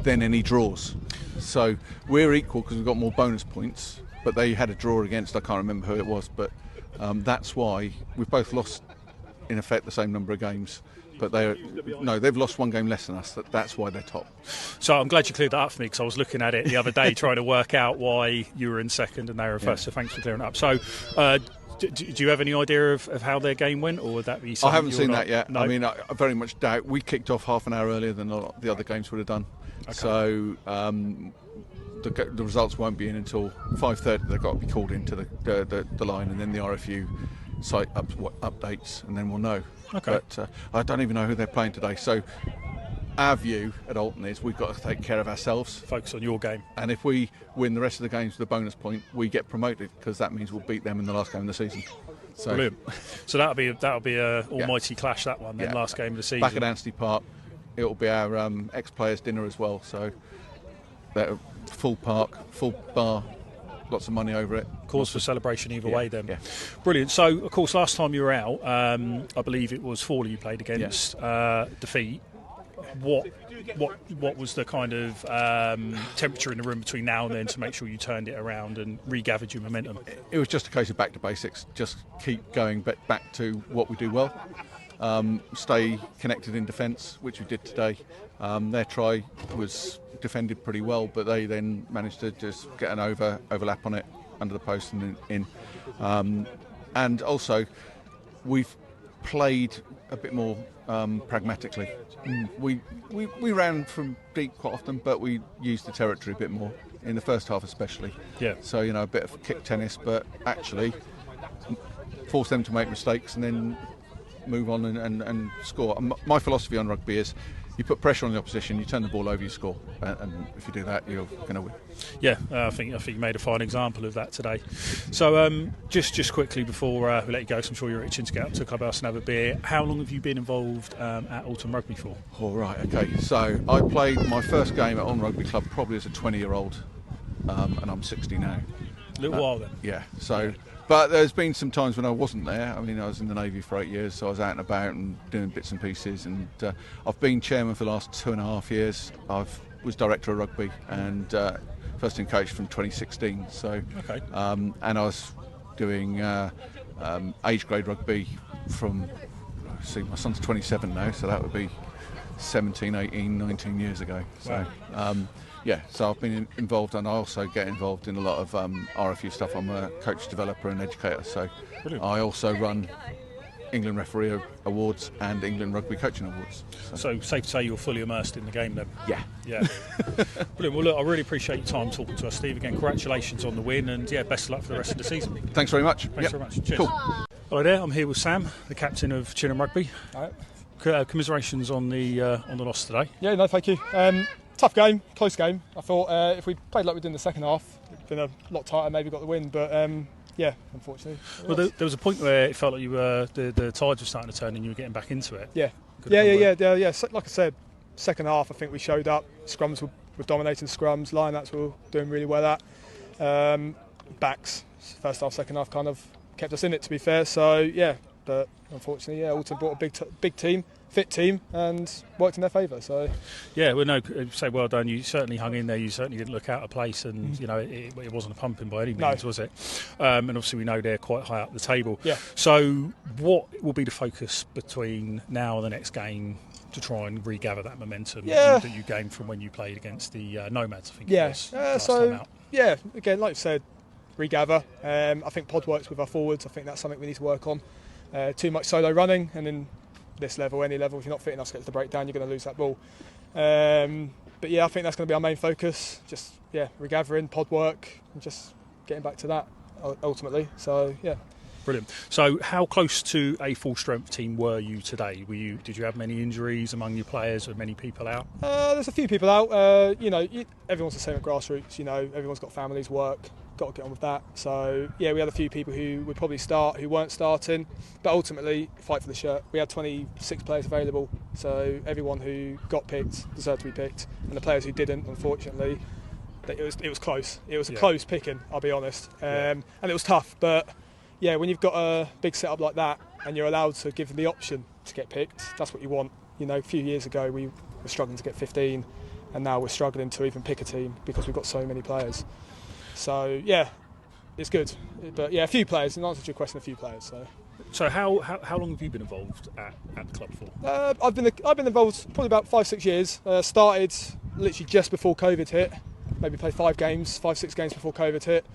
[SPEAKER 8] then any draws. So we're equal because we've got more bonus points, but they had a draw against, I can't remember who it was, but that's why we've both lost, in effect, the same number of games. But they've lost 1 game less than us. That's why they're top.
[SPEAKER 1] So I'm glad you cleared that up for me, because I was looking at it the other day trying to work out why you were in second and they were first. So thanks for clearing it up. So do you have any idea of how their game went, or would that be something
[SPEAKER 8] I haven't seen that yet.
[SPEAKER 1] No?
[SPEAKER 8] I mean, I very much doubt. We kicked off half an hour earlier than a lot of the other games would have done. Okay. So the results won't be in until 5:30. They've got to be called into the line, and then the RFU site updates, and then we'll know.
[SPEAKER 1] Okay.
[SPEAKER 8] But I don't even know who they're playing today. So our view at Alton is we've got to take care of ourselves.
[SPEAKER 1] Focus on your game.
[SPEAKER 8] And if we win the rest of the games with a bonus point, we get promoted, because that means we'll beat them in the last game of the season. So,
[SPEAKER 1] brilliant. So that'll be a almighty clash, that one, then, last game of the season.
[SPEAKER 8] Back at Anstey Park, it'll be our ex-players' dinner as well. So full park, full bar, lots of money over it.
[SPEAKER 1] Cause for celebration either way then.
[SPEAKER 8] Yeah.
[SPEAKER 1] Brilliant. So, of course, last time you were out, I believe it was Fawley you played against, defeat. What was the kind of temperature in the room between now and then to make sure you turned it around and regathered your momentum?
[SPEAKER 8] It was just a case of back to basics. Just keep going back to what we do well. Stay connected in defence, which we did today. Their try was defended pretty well, but they then managed to just get an overlap on it under the post and in. And also, we've played a bit more pragmatically. We ran from deep quite often, but we used the territory a bit more in the first half, especially.
[SPEAKER 1] Yeah.
[SPEAKER 8] So a bit of kick tennis, but actually force them to make mistakes and then move on and score. My philosophy on rugby is you put pressure on the opposition, you turn the ball over, you score, and if you do that, you're going to win.
[SPEAKER 1] Yeah, I think you made a fine example of that today. So just quickly before we let you go, because I'm sure you're itching to get up to the clubhouse and have a beer. How long have you been involved at Alton Rugby for?
[SPEAKER 8] All right, okay. So I played my first game at Alton Rugby Club probably as a 20-year-old, and I'm 60 now.
[SPEAKER 1] A little while then.
[SPEAKER 8] Yeah. So. But there's been some times when I wasn't there. I mean, I was in the Navy for 8 years, so I was out and about and doing bits and pieces. And I've been chairman for the last 2.5 years. I was director of rugby and first team coach from 2016. So,
[SPEAKER 1] okay.
[SPEAKER 8] And I was doing age grade rugby from, my son's 27 now, so that would be 17, 18, 19 years ago. So.
[SPEAKER 1] Wow.
[SPEAKER 8] So I've been involved, and I also get involved in a lot of RFU stuff. I'm a coach, developer and educator, so brilliant. I also run England Referee Awards and England Rugby Coaching Awards.
[SPEAKER 1] So safe to say you're fully immersed in the game then?
[SPEAKER 8] Yeah.
[SPEAKER 1] Yeah. Brilliant. Well, look, I really appreciate your time talking to us, Steve. Again, congratulations on the win, and yeah, best of luck for the rest of the season.
[SPEAKER 8] Thanks very much.
[SPEAKER 1] Thanks very much. Cheers.
[SPEAKER 8] Cool.
[SPEAKER 1] Hello there. I'm here with Sam, the captain of Chinnam Rugby.
[SPEAKER 9] All right.
[SPEAKER 1] Commiserations on the loss today.
[SPEAKER 9] Yeah, no, thank you. Tough game, close game. I thought if we played like we did in the second half, it'd been a lot tighter, maybe got the win, but yeah, unfortunately.
[SPEAKER 1] Well, there was a point where it felt like you were the tides were starting to turn and you were getting back into it.
[SPEAKER 9] Yeah. Yeah. So, like I said, second half, I think we showed up. Scrums were dominating scrums. Line-outs were doing really well at. Backs, first half, second half, kind of kept us in it, to be fair. So yeah, but unfortunately, yeah, Alton brought a big team, fit team, and worked in their favour. So
[SPEAKER 1] yeah, well, no, say well done. You certainly hung in there. You certainly didn't look out of place, and you know it wasn't a pumping by any means, was it? And obviously, we know they're quite high up the table.
[SPEAKER 9] Yeah.
[SPEAKER 1] So what will be the focus between now and the next game to try and regather that momentum that you gained from when you played against the Nomads? I think.
[SPEAKER 9] Yeah.
[SPEAKER 1] It was last time out.
[SPEAKER 9] Yeah. Again, like you said, regather. I think pod works with our forwards. I think that's something we need to work on. Too much solo running, and in this level, any level, if you're not fit enough to get to the breakdown, you're going to lose that ball. But yeah, I think that's going to be our main focus. Just regathering, pod work, and just getting back to that ultimately. So yeah.
[SPEAKER 1] Brilliant. So, how close to a full strength team were you today? Did you have many injuries among your players? Were many people out?
[SPEAKER 9] There's a few people out. Everyone's the same at Grassroots. Everyone's got families, work. Got to get on with that. So yeah, we had a few people who would probably start who weren't starting, but ultimately fight for the shirt. We had 26 players available, so everyone who got picked deserved to be picked, and the players who didn't, unfortunately, it was close. It was a close picking, I'll be honest, and it was tough. But yeah, when you've got a big setup like that and you're allowed to give them the option to get picked, that's what you want. A few years ago we were struggling to get 15, and now we're struggling to even pick a team because we've got so many players. So yeah, it's good. But yeah, a few players. In answer to your question, a few players.
[SPEAKER 1] So how long have you been involved at the club for?
[SPEAKER 9] I've been involved probably about 5-6 years. Started literally just before COVID hit. Maybe played 5-6 games before COVID hit,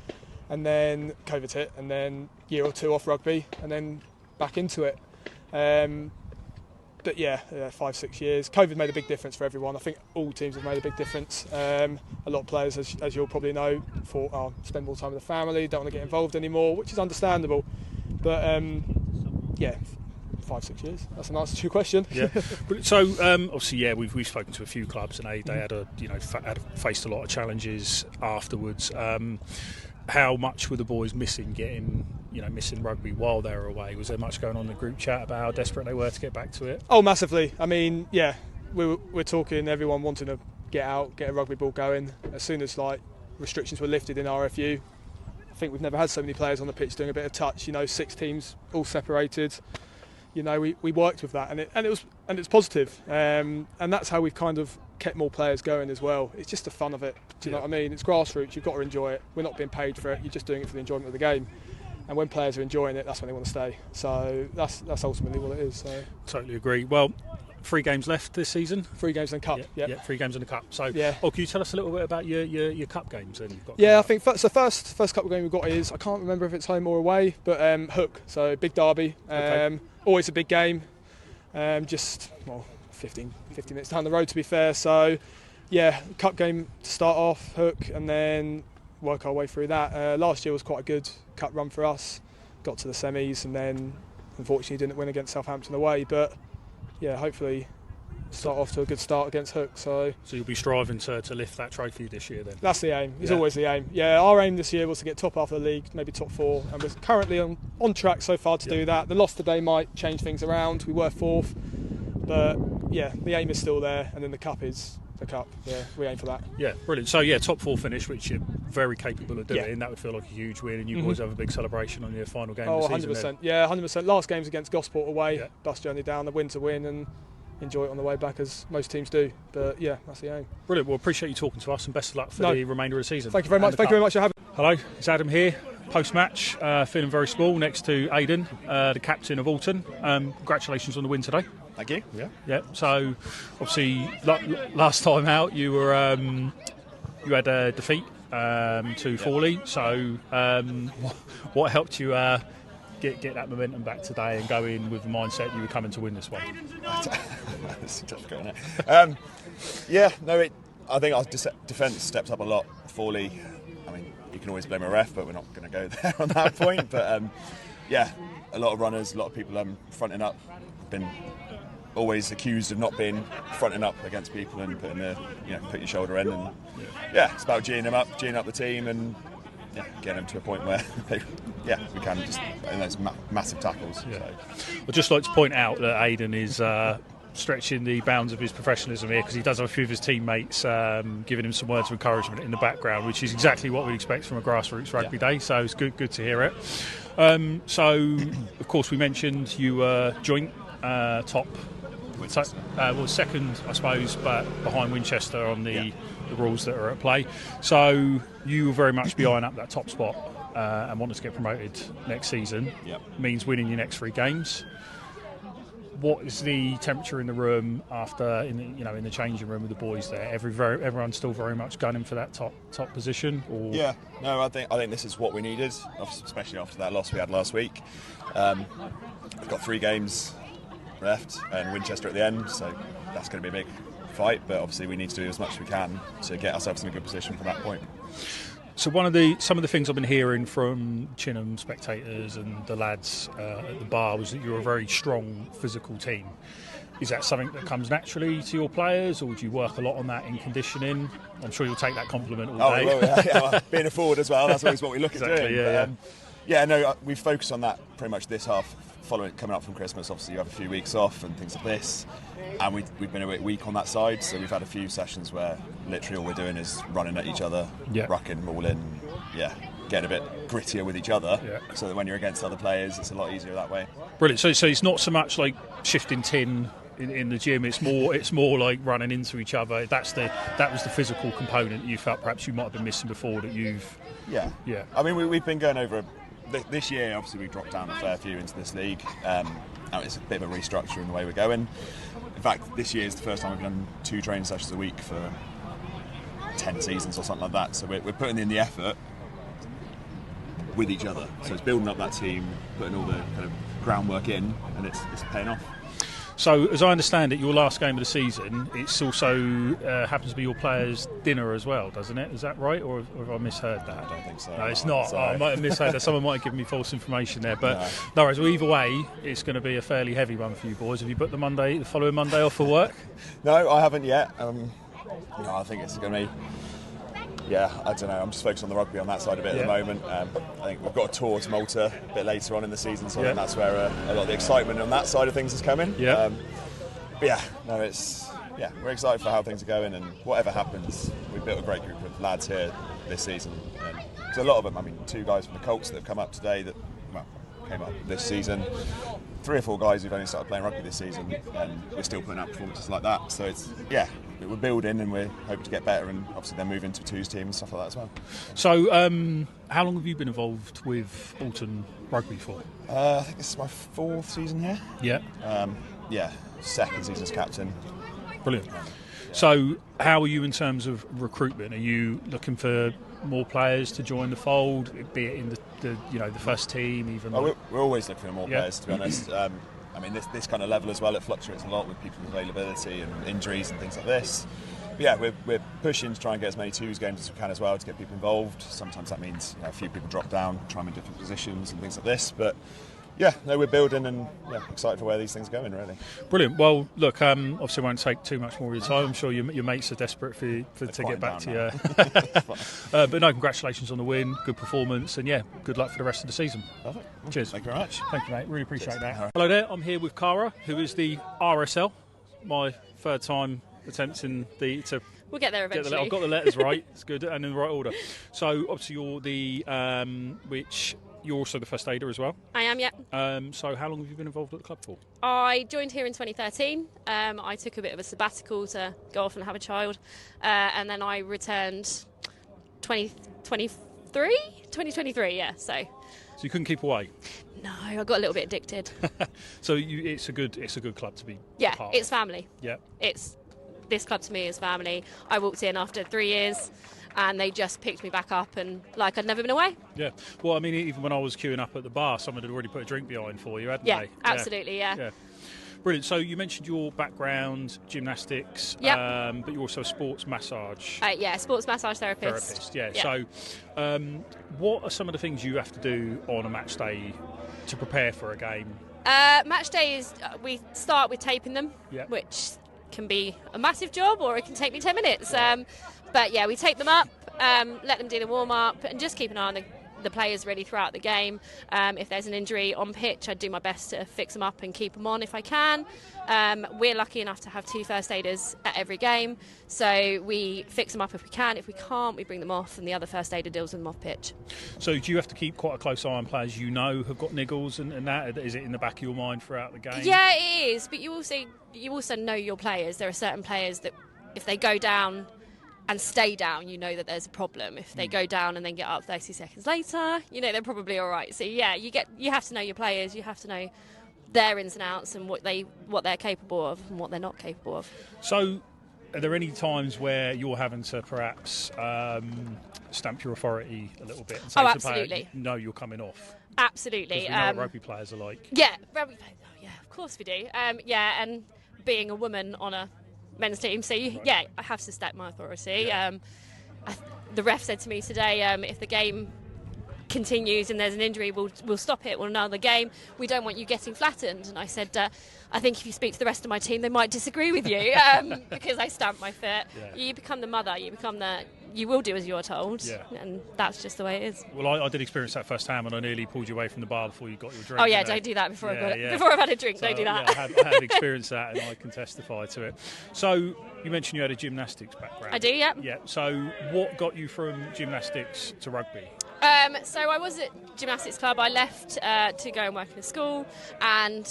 [SPEAKER 9] and then COVID hit, and then year or two off rugby, and then back into it. But yeah, 5-6 years. COVID made a big difference for everyone. I think all teams have made a big difference. A lot of players, as you'll probably know, thought, spend more time with the family, don't want to get involved anymore, which is understandable. But 5-6 years. That's an answer to your question.
[SPEAKER 1] Yeah. So obviously, we've spoken to a few clubs, and they had faced a lot of challenges afterwards. How much were the boys missing rugby while they were away? Was there much going on in the group chat about how desperate they were to get back to it?
[SPEAKER 9] Oh, massively. I mean, yeah, we're talking everyone wanting to get out, get a rugby ball going. As soon as restrictions were lifted in RFU, I think we've never had so many players on the pitch doing a bit of touch. 6 teams all separated. We worked with that, and it's positive, and that's how we've kind of kept more players going as well. It's just the fun of it. Do you know what I mean? It's grassroots. You've got to enjoy it. We're not being paid for it. You're just doing it for the enjoyment of the game. And when players are enjoying it, that's when they want to stay. So that's ultimately what it is. So.
[SPEAKER 1] Totally agree. Well, 3 games left this season.
[SPEAKER 9] 3 games in the cup.
[SPEAKER 1] Yeah, 3 games in the cup. So, can you tell us a little bit about your cup games? Then you've got.
[SPEAKER 9] I think first cup game we've got is, I can't remember if it's home or away, but Hook. So big derby. Always a big game. 15 minutes down the road, to be fair. So yeah, cup game to start off, Hook, and then work our way through that. Last year was quite a good cup run for us. Got to the semis, and then unfortunately didn't win against Southampton away. But yeah, hopefully start off to a good start against Hook. So
[SPEAKER 1] you'll be striving to lift that trophy this year then?
[SPEAKER 9] That's the aim. It's always the aim. Yeah, our aim this year was to get top half of the league, maybe top 4, and we're currently on track so far to do that. The loss today might change things around. We were 4th, but yeah, the aim is still there, and then the cup is the cup. Yeah, we aim for that.
[SPEAKER 1] Yeah, brilliant. So yeah, top 4 finish, which you're very capable of doing. That would feel like a huge win, and you always have a big celebration on your final game of the season.
[SPEAKER 9] 100%. Yeah, 100%. Last game's against Gosport away. Bus journey down, the win to win, and enjoy it on the way back, as most teams do. But yeah, that's the aim.
[SPEAKER 1] Brilliant. Well, appreciate you talking to us, and best of luck for the remainder of the season.
[SPEAKER 9] Thank you very much. Thank you very much for having me.
[SPEAKER 1] Hello, it's Adam here. Post-match, feeling very small next to Aiden, the captain of Alton. Congratulations on the win today.
[SPEAKER 10] Thank you.
[SPEAKER 1] Yeah. So, obviously, last time out, you were you had a defeat to Forley. So, what helped you get that momentum back today and go in with the mindset you were coming to win this one?
[SPEAKER 10] It's difficult, isn't it? I think our defence stepped up a lot. Foley, I mean, you can always blame a ref, but we're not going to go there on that point. But a lot of runners, a lot of people fronting up. Been always accused of not being fronting up against people and put your shoulder in. And it's about geeing up the team and getting them to a point where we can just in those massive tackles.
[SPEAKER 1] Yeah. So. I'd just like to point out that Aiden is stretching the bounds of his professionalism here, because he does have a few of his teammates giving him some words of encouragement in the background, which is exactly what we'd expect from a Grassroots Rugby day. So it's good to hear it. So of course we mentioned you were joint top. Second, I suppose, but behind Winchester on the rules that are at play. So you will very much be eyeing up that top spot and want to get promoted next season. Means winning your next 3 games. What is the temperature in the room after in the changing room with the boys there? Everyone's still very much gunning for that top position. Or?
[SPEAKER 10] Yeah, no, I think this is what we needed, especially after that loss we had last week. We've got 3 games left and Winchester at the end, so that's going to be a big fight. But obviously we need to do as much as we can to get ourselves in a good position from that point.
[SPEAKER 1] So some of the things I've been hearing from Chinham spectators and the lads at the bar was that you're a very strong physical team. Is that something that comes naturally to your players, or would you work a lot on that in conditioning? I'm sure you'll take that compliment all day.
[SPEAKER 10] Well, being a forward as well, that's always what we look at doing. We've focused on that pretty much this half. Coming up from Christmas, obviously you have a few weeks off and things like this, and we've been a bit weak on that side, so we've had a few sessions where literally all we're doing is running at each other, rucking, mauling, getting a bit grittier with each other, so that when you're against other players it's a lot easier that way.
[SPEAKER 1] Brilliant. So it's not so much like shifting tin in the gym, it's more like running into each other. That was the physical component you felt perhaps you might have been missing before that you've...
[SPEAKER 10] Yeah. I mean, we've been going over this year, obviously we dropped down a fair few into this league. It's a bit of a restructure in the way we're going. In fact, this year is the first time we've done 2 training sessions a week for 10 seasons or something like that. So we're putting in the effort with each other. So it's building up that team, putting all the kind of groundwork in, and it's paying off.
[SPEAKER 1] So, as I understand it, your last game of the season, it's also happens to be your players' dinner as well, doesn't it? Is that right, or have I misheard that?
[SPEAKER 10] I don't think so.
[SPEAKER 1] No, it's not. I might have misheard that. Someone might have given me false information there. But no worries. Well, either way, it's going to be a fairly heavy one for you boys. Have you booked the following Monday off for work?
[SPEAKER 10] No, I haven't yet. I think it's going to be... I don't know. I'm just focused on the rugby on that side a bit at the moment. I think we've got a tour to Malta a bit later on in the season, so I think that's where a lot of the excitement on that side of things is coming. We're excited for how things are going, and whatever happens, we've built a great group of lads here this season. There's a lot of them. I mean, 2 guys from the Colts that have come up today that came up this season. 3 or 4 guys who've only started playing rugby this season, and we're still putting out performances like that. So we're building, and we're hoping to get better, and obviously then move into a 2s team and stuff like that as well.
[SPEAKER 1] So how long have you been involved with Alton Rugby for?
[SPEAKER 10] I think this is my 4th season here. 2nd season as captain.
[SPEAKER 1] Brilliant. So how are you in terms of recruitment? Are you looking for more players to join the fold, be it in the first team even?
[SPEAKER 10] We're always looking for more players, to be honest. I mean, this kind of level as well, it fluctuates a lot with people's availability and injuries and things like this. But we're pushing to try and get as many 2s games as we can as well to get people involved. Sometimes that means a few people drop down, try them in different positions and things like this. But we're building and excited for where these things are going, really.
[SPEAKER 1] Brilliant. Well, look, obviously won't take too much more of your time. I'm sure your mates are desperate to get back to you. But no, congratulations on the win, good performance, and good luck for the rest of the season.
[SPEAKER 10] Perfect.
[SPEAKER 1] Cheers.
[SPEAKER 10] Thank you very much.
[SPEAKER 1] Thank you, mate. Really appreciate that. Right. Hello there. I'm here with Cara, who is the RSL. My 3rd time attempting
[SPEAKER 11] We'll get there eventually.
[SPEAKER 1] I've got the letters right. It's good, and in the right order. So obviously you're you're also the first aider as well.
[SPEAKER 11] I am, yeah.
[SPEAKER 1] So how long have you been involved at the club for?
[SPEAKER 11] I joined here in 2013. I took a bit of a sabbatical to go off and have a child. And then I returned 2023, yeah. So
[SPEAKER 1] you couldn't keep away?
[SPEAKER 11] No, I got a little bit addicted.
[SPEAKER 1] So it's a good club to be part of.
[SPEAKER 11] It's family.
[SPEAKER 1] Yeah.
[SPEAKER 11] This club to me is family. I walked in after 3 years and they just picked me back up and like I'd never been away.
[SPEAKER 1] Yeah. Well, I mean, even when I was queuing up at the bar, someone had already put a drink behind for you, hadn't they?
[SPEAKER 11] Absolutely, yeah.
[SPEAKER 1] Brilliant. So you mentioned your background, gymnastics, but you're also a sports massage.
[SPEAKER 11] Sports massage therapist.
[SPEAKER 1] Yeah. So what are some of the things you have to do on a match day to prepare for a game?
[SPEAKER 11] Match day is, we start with taping them, which can be a massive job or it can take me 10 minutes. But yeah, we tape them up, let them do the warm-up and just keep an eye on the players ready throughout the game. If there's an injury on pitch, I do my best to fix them up and keep them on if I can. We're lucky enough to have 2 first aiders at every game, so we fix them up if we can. If we can't, we bring them off and the other first aider deals with them off pitch.
[SPEAKER 1] So do you have to keep quite a close eye on players you know have got niggles and that? Is it in the back of your mind throughout the game?
[SPEAKER 11] Yeah, it is, but you also know your players. There are certain players that if they go down and stay down, you know that there's a problem. If they go down and then get up 30 seconds later, you know they're probably all right. So yeah, you have to know your players. You have to know their ins and outs and what they're capable of and what they're not capable of.
[SPEAKER 1] So, are there any times where you're having to perhaps stamp your authority a little bit and say to the player, no, you're coming off?
[SPEAKER 11] Absolutely.
[SPEAKER 1] Because we know what rugby players are like.
[SPEAKER 11] Yeah, rugby players. Oh, yeah, of course we do. And being a woman on a men's team, so I have to stamp my authority. The ref said to me today, if the game continues and there's an injury, we'll stop it. We'll another game. We don't want you getting flattened. And I said, I think if you speak to the rest of my team, they might disagree with you because I stamped my foot. You become the mother. You will do as you're told, and that's just the way it is.
[SPEAKER 1] Well, I did experience that firsthand when I nearly pulled you away from the bar before you got your drink.
[SPEAKER 11] Oh yeah, don't do that before I've had a drink. So, don't do that.
[SPEAKER 1] Yeah, I had experienced that, and I can testify to it. So you mentioned you had a gymnastics background.
[SPEAKER 11] I do, yeah.
[SPEAKER 1] Yeah. So what got you from gymnastics to rugby?
[SPEAKER 11] So I was at gymnastics club. I left to go and work in a school, and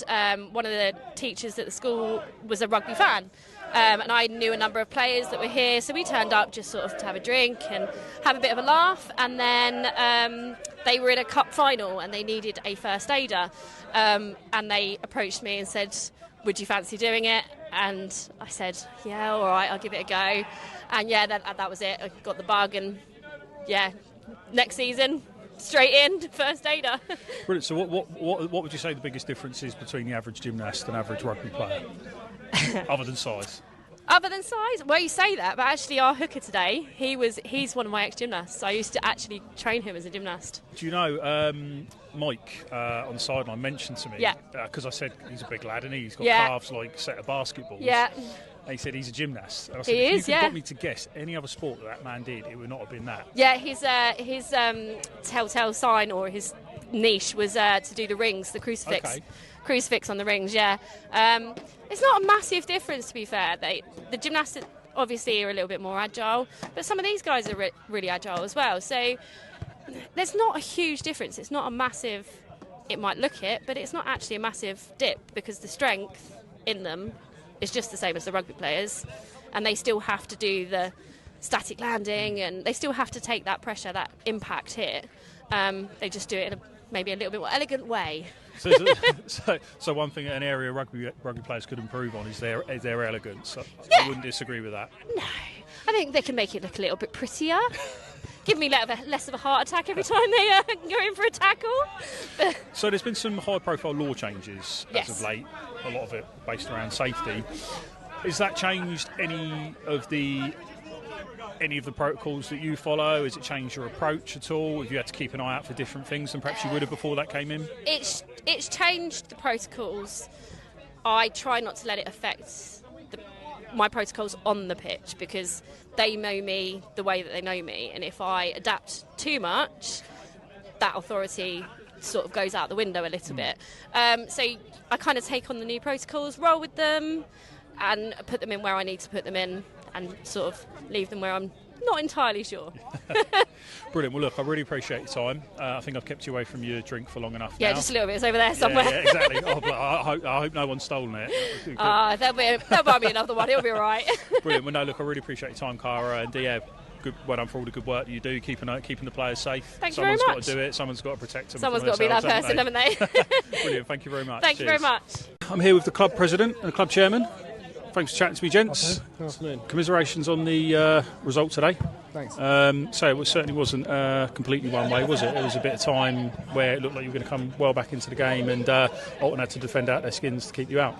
[SPEAKER 11] one of the teachers at the school was a rugby fan. And I knew a number of players that were here, so we turned up just sort of to have a drink and have a bit of a laugh. And then they were in a cup final and they needed a first aider, and they approached me and said, would you fancy doing it? And I said, yeah, all right, I'll give it a go. And yeah, that was it. I got the bug, and yeah, next season, straight in, first aider.
[SPEAKER 1] Brilliant. So what would you say the biggest difference is between the average gymnast and average rugby player? Other than size?
[SPEAKER 11] Other than size? Well, you say that, but actually our hooker today, he's one of my ex-gymnasts. I used to actually train him as a gymnast.
[SPEAKER 1] Do you know, Mike on the sideline mentioned to me, because I said he's a big lad and he's got calves like a set of basketballs.
[SPEAKER 11] Yeah.
[SPEAKER 1] And he said he's a gymnast. And I said,
[SPEAKER 11] he is,
[SPEAKER 1] if you could got me to guess any other sport that man did, it would not have been that.
[SPEAKER 11] Yeah, his telltale sign or his niche was to do the rings, the crucifix.
[SPEAKER 1] Okay.
[SPEAKER 11] Crucifix on the rings, yeah. It's not a massive difference, to be fair. The gymnasts obviously are a little bit more agile, but some of these guys are really agile as well. So there's not a huge difference. It's not a massive, it might look it, but it's not actually a massive dip because the strength in them is just the same as the rugby players, and they still have to do the static landing and they still have to take that pressure, that impact hit. They just do it in maybe a little bit more elegant way.
[SPEAKER 1] So one thing, an area rugby players could improve on is their elegance. I wouldn't disagree with that.
[SPEAKER 11] No, I think they can make it look a little bit prettier. Give me less of a heart attack every time they go in for a tackle.
[SPEAKER 1] So there's been some high-profile law changes as of late. A lot of it based around safety. Has that changed any of the protocols that you follow? Has it changed your approach at all? Have you had to keep an eye out for different things than perhaps you would have before that came in?
[SPEAKER 11] It's changed the protocols. I try not to let it affect my protocols on the pitch because they know me the way that they know me, and if I adapt too much, that authority sort of goes out the window a little bit. So I kind of take on the new protocols, roll with them, and put them in where I need to put them in, and sort of leave them where I'm not entirely sure.
[SPEAKER 1] Brilliant. Well, look, I really appreciate your time. I think I've kept you away from your drink for long enough now.
[SPEAKER 11] Yeah, just a little bit. It's over there somewhere.
[SPEAKER 1] Yeah, exactly. I hope no one's stolen it.
[SPEAKER 11] They'll buy me another one. It'll be all right.
[SPEAKER 1] Brilliant. Well, no, look, I really appreciate your time, Cara, and well done for all the good work that you do, keeping the players safe.
[SPEAKER 11] Thank you very much.
[SPEAKER 1] Someone's got to do it. Someone's got to protect them.
[SPEAKER 11] Someone's got to be that person, haven't they?
[SPEAKER 1] Brilliant. Thank you very much.
[SPEAKER 11] Thank you very much.
[SPEAKER 1] I'm here with the club president and the club chairman. Thanks for chatting to me, gents.
[SPEAKER 9] Good afternoon.
[SPEAKER 1] Commiserations on the result today.
[SPEAKER 9] Thanks.
[SPEAKER 1] So it certainly wasn't completely one way, was it? It was a bit of time where it looked like you were going to come well back into the game, and Alton had to defend out their skins to keep you out.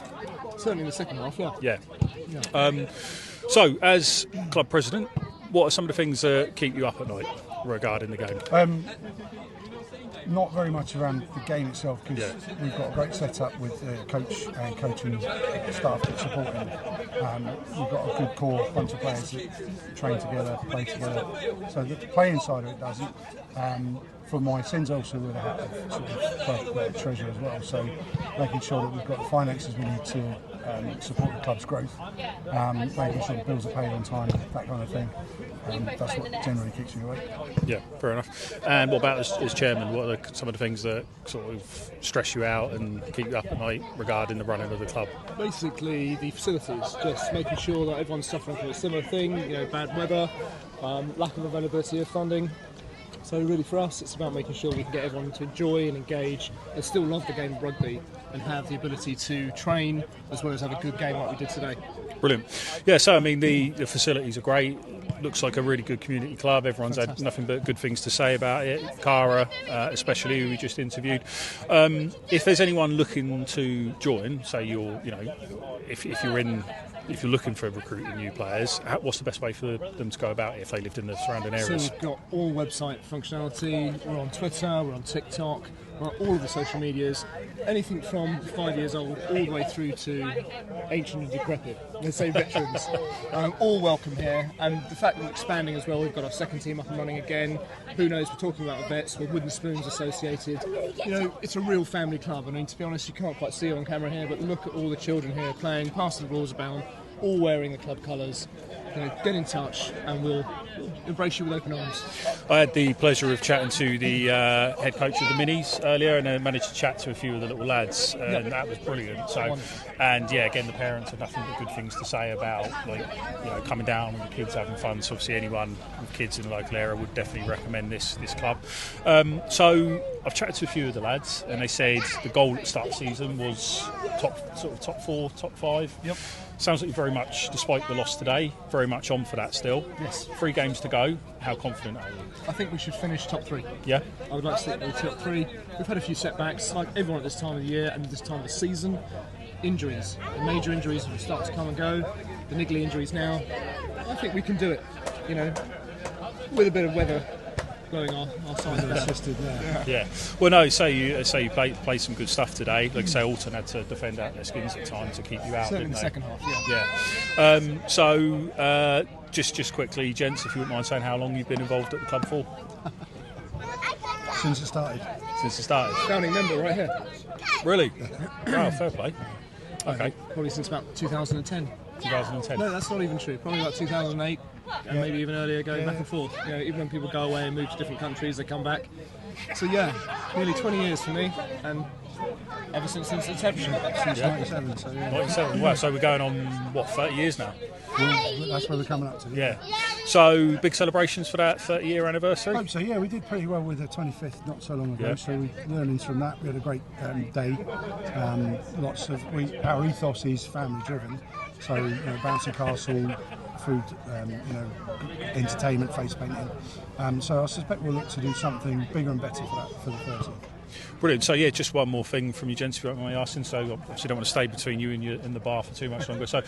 [SPEAKER 9] Certainly in the second half, yeah.
[SPEAKER 1] Yeah. So, as club president, what are some of the things that keep you up at night regarding the game?
[SPEAKER 12] Not very much around the game itself, because we've got a great setup with coach and coaching staff that support him. We've got a good core bunch of players that train together, play together. So the playing side of it doesn't. For my sins, also with a hat of sort of club treasurer as well. So making sure that we've got the finances we need to support the club's growth, making sure the bills are paid on time, that kind of thing. That's what generally keeps me awake.
[SPEAKER 1] Yeah, fair enough. And what about as chairman? What are some of the things that sort of stress you out and keep you up at night regarding the running of the club?
[SPEAKER 9] Basically, the facilities, just making sure that everyone's suffering from a similar thing, bad weather, lack of availability of funding. So really for us, it's about making sure we can get everyone to enjoy and engage and still love the game of rugby and have the ability to train as well as have a good game like we did today.
[SPEAKER 1] Brilliant. Yeah, so I mean the facilities are great. Looks like a really good community club. Everyone's had nothing but good things to say about it. Cara, especially, who we just interviewed. If there's anyone looking to join, say if you're looking for recruiting new players, what's the best way for them to go about it if they lived in the surrounding areas?
[SPEAKER 9] So we've got all website functionality. We're on Twitter. We're on TikTok. We're on all of the social medias. Anything from 5 years old all the way through to ancient and decrepit. Let's say veterans. All welcome here. And the fact that we're expanding as well, we've got our second team up and running again. Who knows, we're talking about vets with Wooden Spoons Associated. It's a real family club. I mean, to be honest, you can't quite see it on camera here, but look at all the children here playing, passing the balls about, all wearing the club colours. Get in touch and we'll embrace you with open arms.
[SPEAKER 1] I had the pleasure of chatting to the head coach of the Minis earlier, and I managed to chat to a few of the little lads, and that was brilliant. So, and yeah, again, the parents have nothing but good things to say about coming down and the kids having fun. So obviously, anyone with kids in the local area would definitely recommend this club. So I've chatted to a few of the lads, and they said the goal at the start of the season was top 4, top 5.
[SPEAKER 12] Yep.
[SPEAKER 1] Sounds like you're very much, despite the loss today, very much on for that still.
[SPEAKER 9] Yes.
[SPEAKER 1] 3 games to go. How confident are you?
[SPEAKER 9] I think we should finish top 3.
[SPEAKER 1] Yeah?
[SPEAKER 9] I would like to stick with top 3. We've had a few setbacks, like everyone at this time of the year and this time of the season. Injuries, the major injuries will start to come and go. The niggly injuries now. I think we can do it, with a bit of weather blowing our side of assisted.
[SPEAKER 1] Yeah. Well, no. Say you played some good stuff today. Like say, Alton had to defend out their skins at times to keep you out.
[SPEAKER 9] Certainly
[SPEAKER 1] didn't
[SPEAKER 9] in the
[SPEAKER 1] they?
[SPEAKER 9] second half.
[SPEAKER 1] So just quickly, gents, if you wouldn't mind saying how long you've been involved at the club for?
[SPEAKER 12] Since it started.
[SPEAKER 1] Since it started.
[SPEAKER 9] Founding member right here.
[SPEAKER 1] Really? Wow, fair play. Okay.
[SPEAKER 9] Probably since about 2010.
[SPEAKER 1] 2010.
[SPEAKER 9] No, that's not even true. Probably about 2008. And maybe even earlier, going back and forth. Even when people go away and move to different countries, they come back. So nearly 20 years for me, and ever since inception. Since 97. So
[SPEAKER 1] 97. Wow. So we're going on 30 years now.
[SPEAKER 12] That's where we're coming up to.
[SPEAKER 1] Yeah. So big celebrations for that 30-year anniversary.
[SPEAKER 12] I hope so. Yeah, we did pretty well with the 25th not so long ago.
[SPEAKER 1] Yeah.
[SPEAKER 12] So we learnings from that. We had a great day. Our ethos is family driven. So bouncy castle, food, entertainment, face painting. So I suspect we'll look to do something bigger and better for the 30th.
[SPEAKER 1] Brilliant. So just one more thing from you, gents, if you don't mind me asking. So obviously don't want to stay between you and the bar for too much longer. So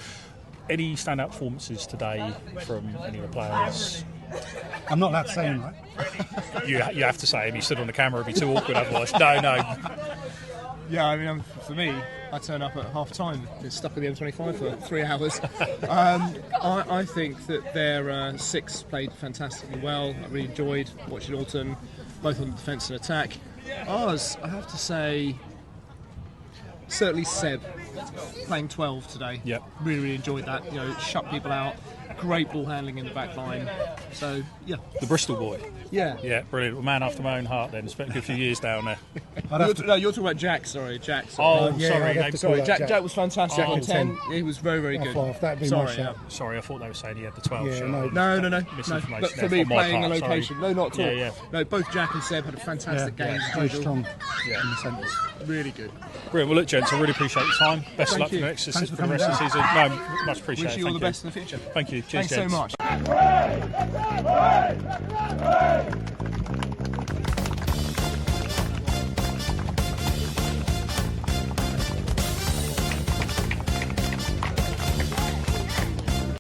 [SPEAKER 1] any standout performances today from any of the players?
[SPEAKER 12] I'm not allowed to say them, right?
[SPEAKER 1] You have to say them. You stood on the camera, it'd be too awkward otherwise. No.
[SPEAKER 9] Yeah, I mean, for me, I turn up at half time, been stuck at the M25 for 3 hours. I think that their 6 played fantastically well. I really enjoyed watching Alton, both on defence and attack. Ours, I have to say, certainly Seb, playing 12 today.
[SPEAKER 1] Yep.
[SPEAKER 9] Really enjoyed that. Shut people out.
[SPEAKER 13] great ball handling in the back line. So, yeah.
[SPEAKER 1] The Bristol boy.
[SPEAKER 13] Yeah.
[SPEAKER 1] Yeah, brilliant. A man after my own heart then. Spent a good few years down there.
[SPEAKER 13] You're talking about Jack, sorry. Jack.
[SPEAKER 1] Oh,
[SPEAKER 12] yeah,
[SPEAKER 1] sorry.
[SPEAKER 13] Sorry, Jack was fantastic
[SPEAKER 1] Oh,
[SPEAKER 13] on 10. He was very, very good.
[SPEAKER 12] That'd be
[SPEAKER 13] Sorry,
[SPEAKER 12] my shout.
[SPEAKER 1] Sorry, I thought they were saying he had the 12
[SPEAKER 12] Yeah,
[SPEAKER 1] shirt.
[SPEAKER 12] no.
[SPEAKER 1] Misinformation
[SPEAKER 13] But for
[SPEAKER 1] there
[SPEAKER 13] me,
[SPEAKER 1] on my
[SPEAKER 13] playing
[SPEAKER 1] part,
[SPEAKER 13] a location,
[SPEAKER 1] sorry.
[SPEAKER 13] no, not at all.
[SPEAKER 1] Yeah.
[SPEAKER 13] No, both Jack and Seb had a fantastic game.
[SPEAKER 12] Very strong in
[SPEAKER 1] Yeah.
[SPEAKER 12] the centres.
[SPEAKER 13] Really good.
[SPEAKER 1] Brilliant. Well, look, gents, I really appreciate your time. Best of luck for the rest of
[SPEAKER 12] Thanks for
[SPEAKER 1] the rest of the
[SPEAKER 12] coming
[SPEAKER 1] season. No, much appreciated.
[SPEAKER 13] Wish you all
[SPEAKER 1] Thank
[SPEAKER 13] the best in the future.
[SPEAKER 1] Thank you. Cheers,
[SPEAKER 13] Thanks so
[SPEAKER 1] gents.
[SPEAKER 13] much.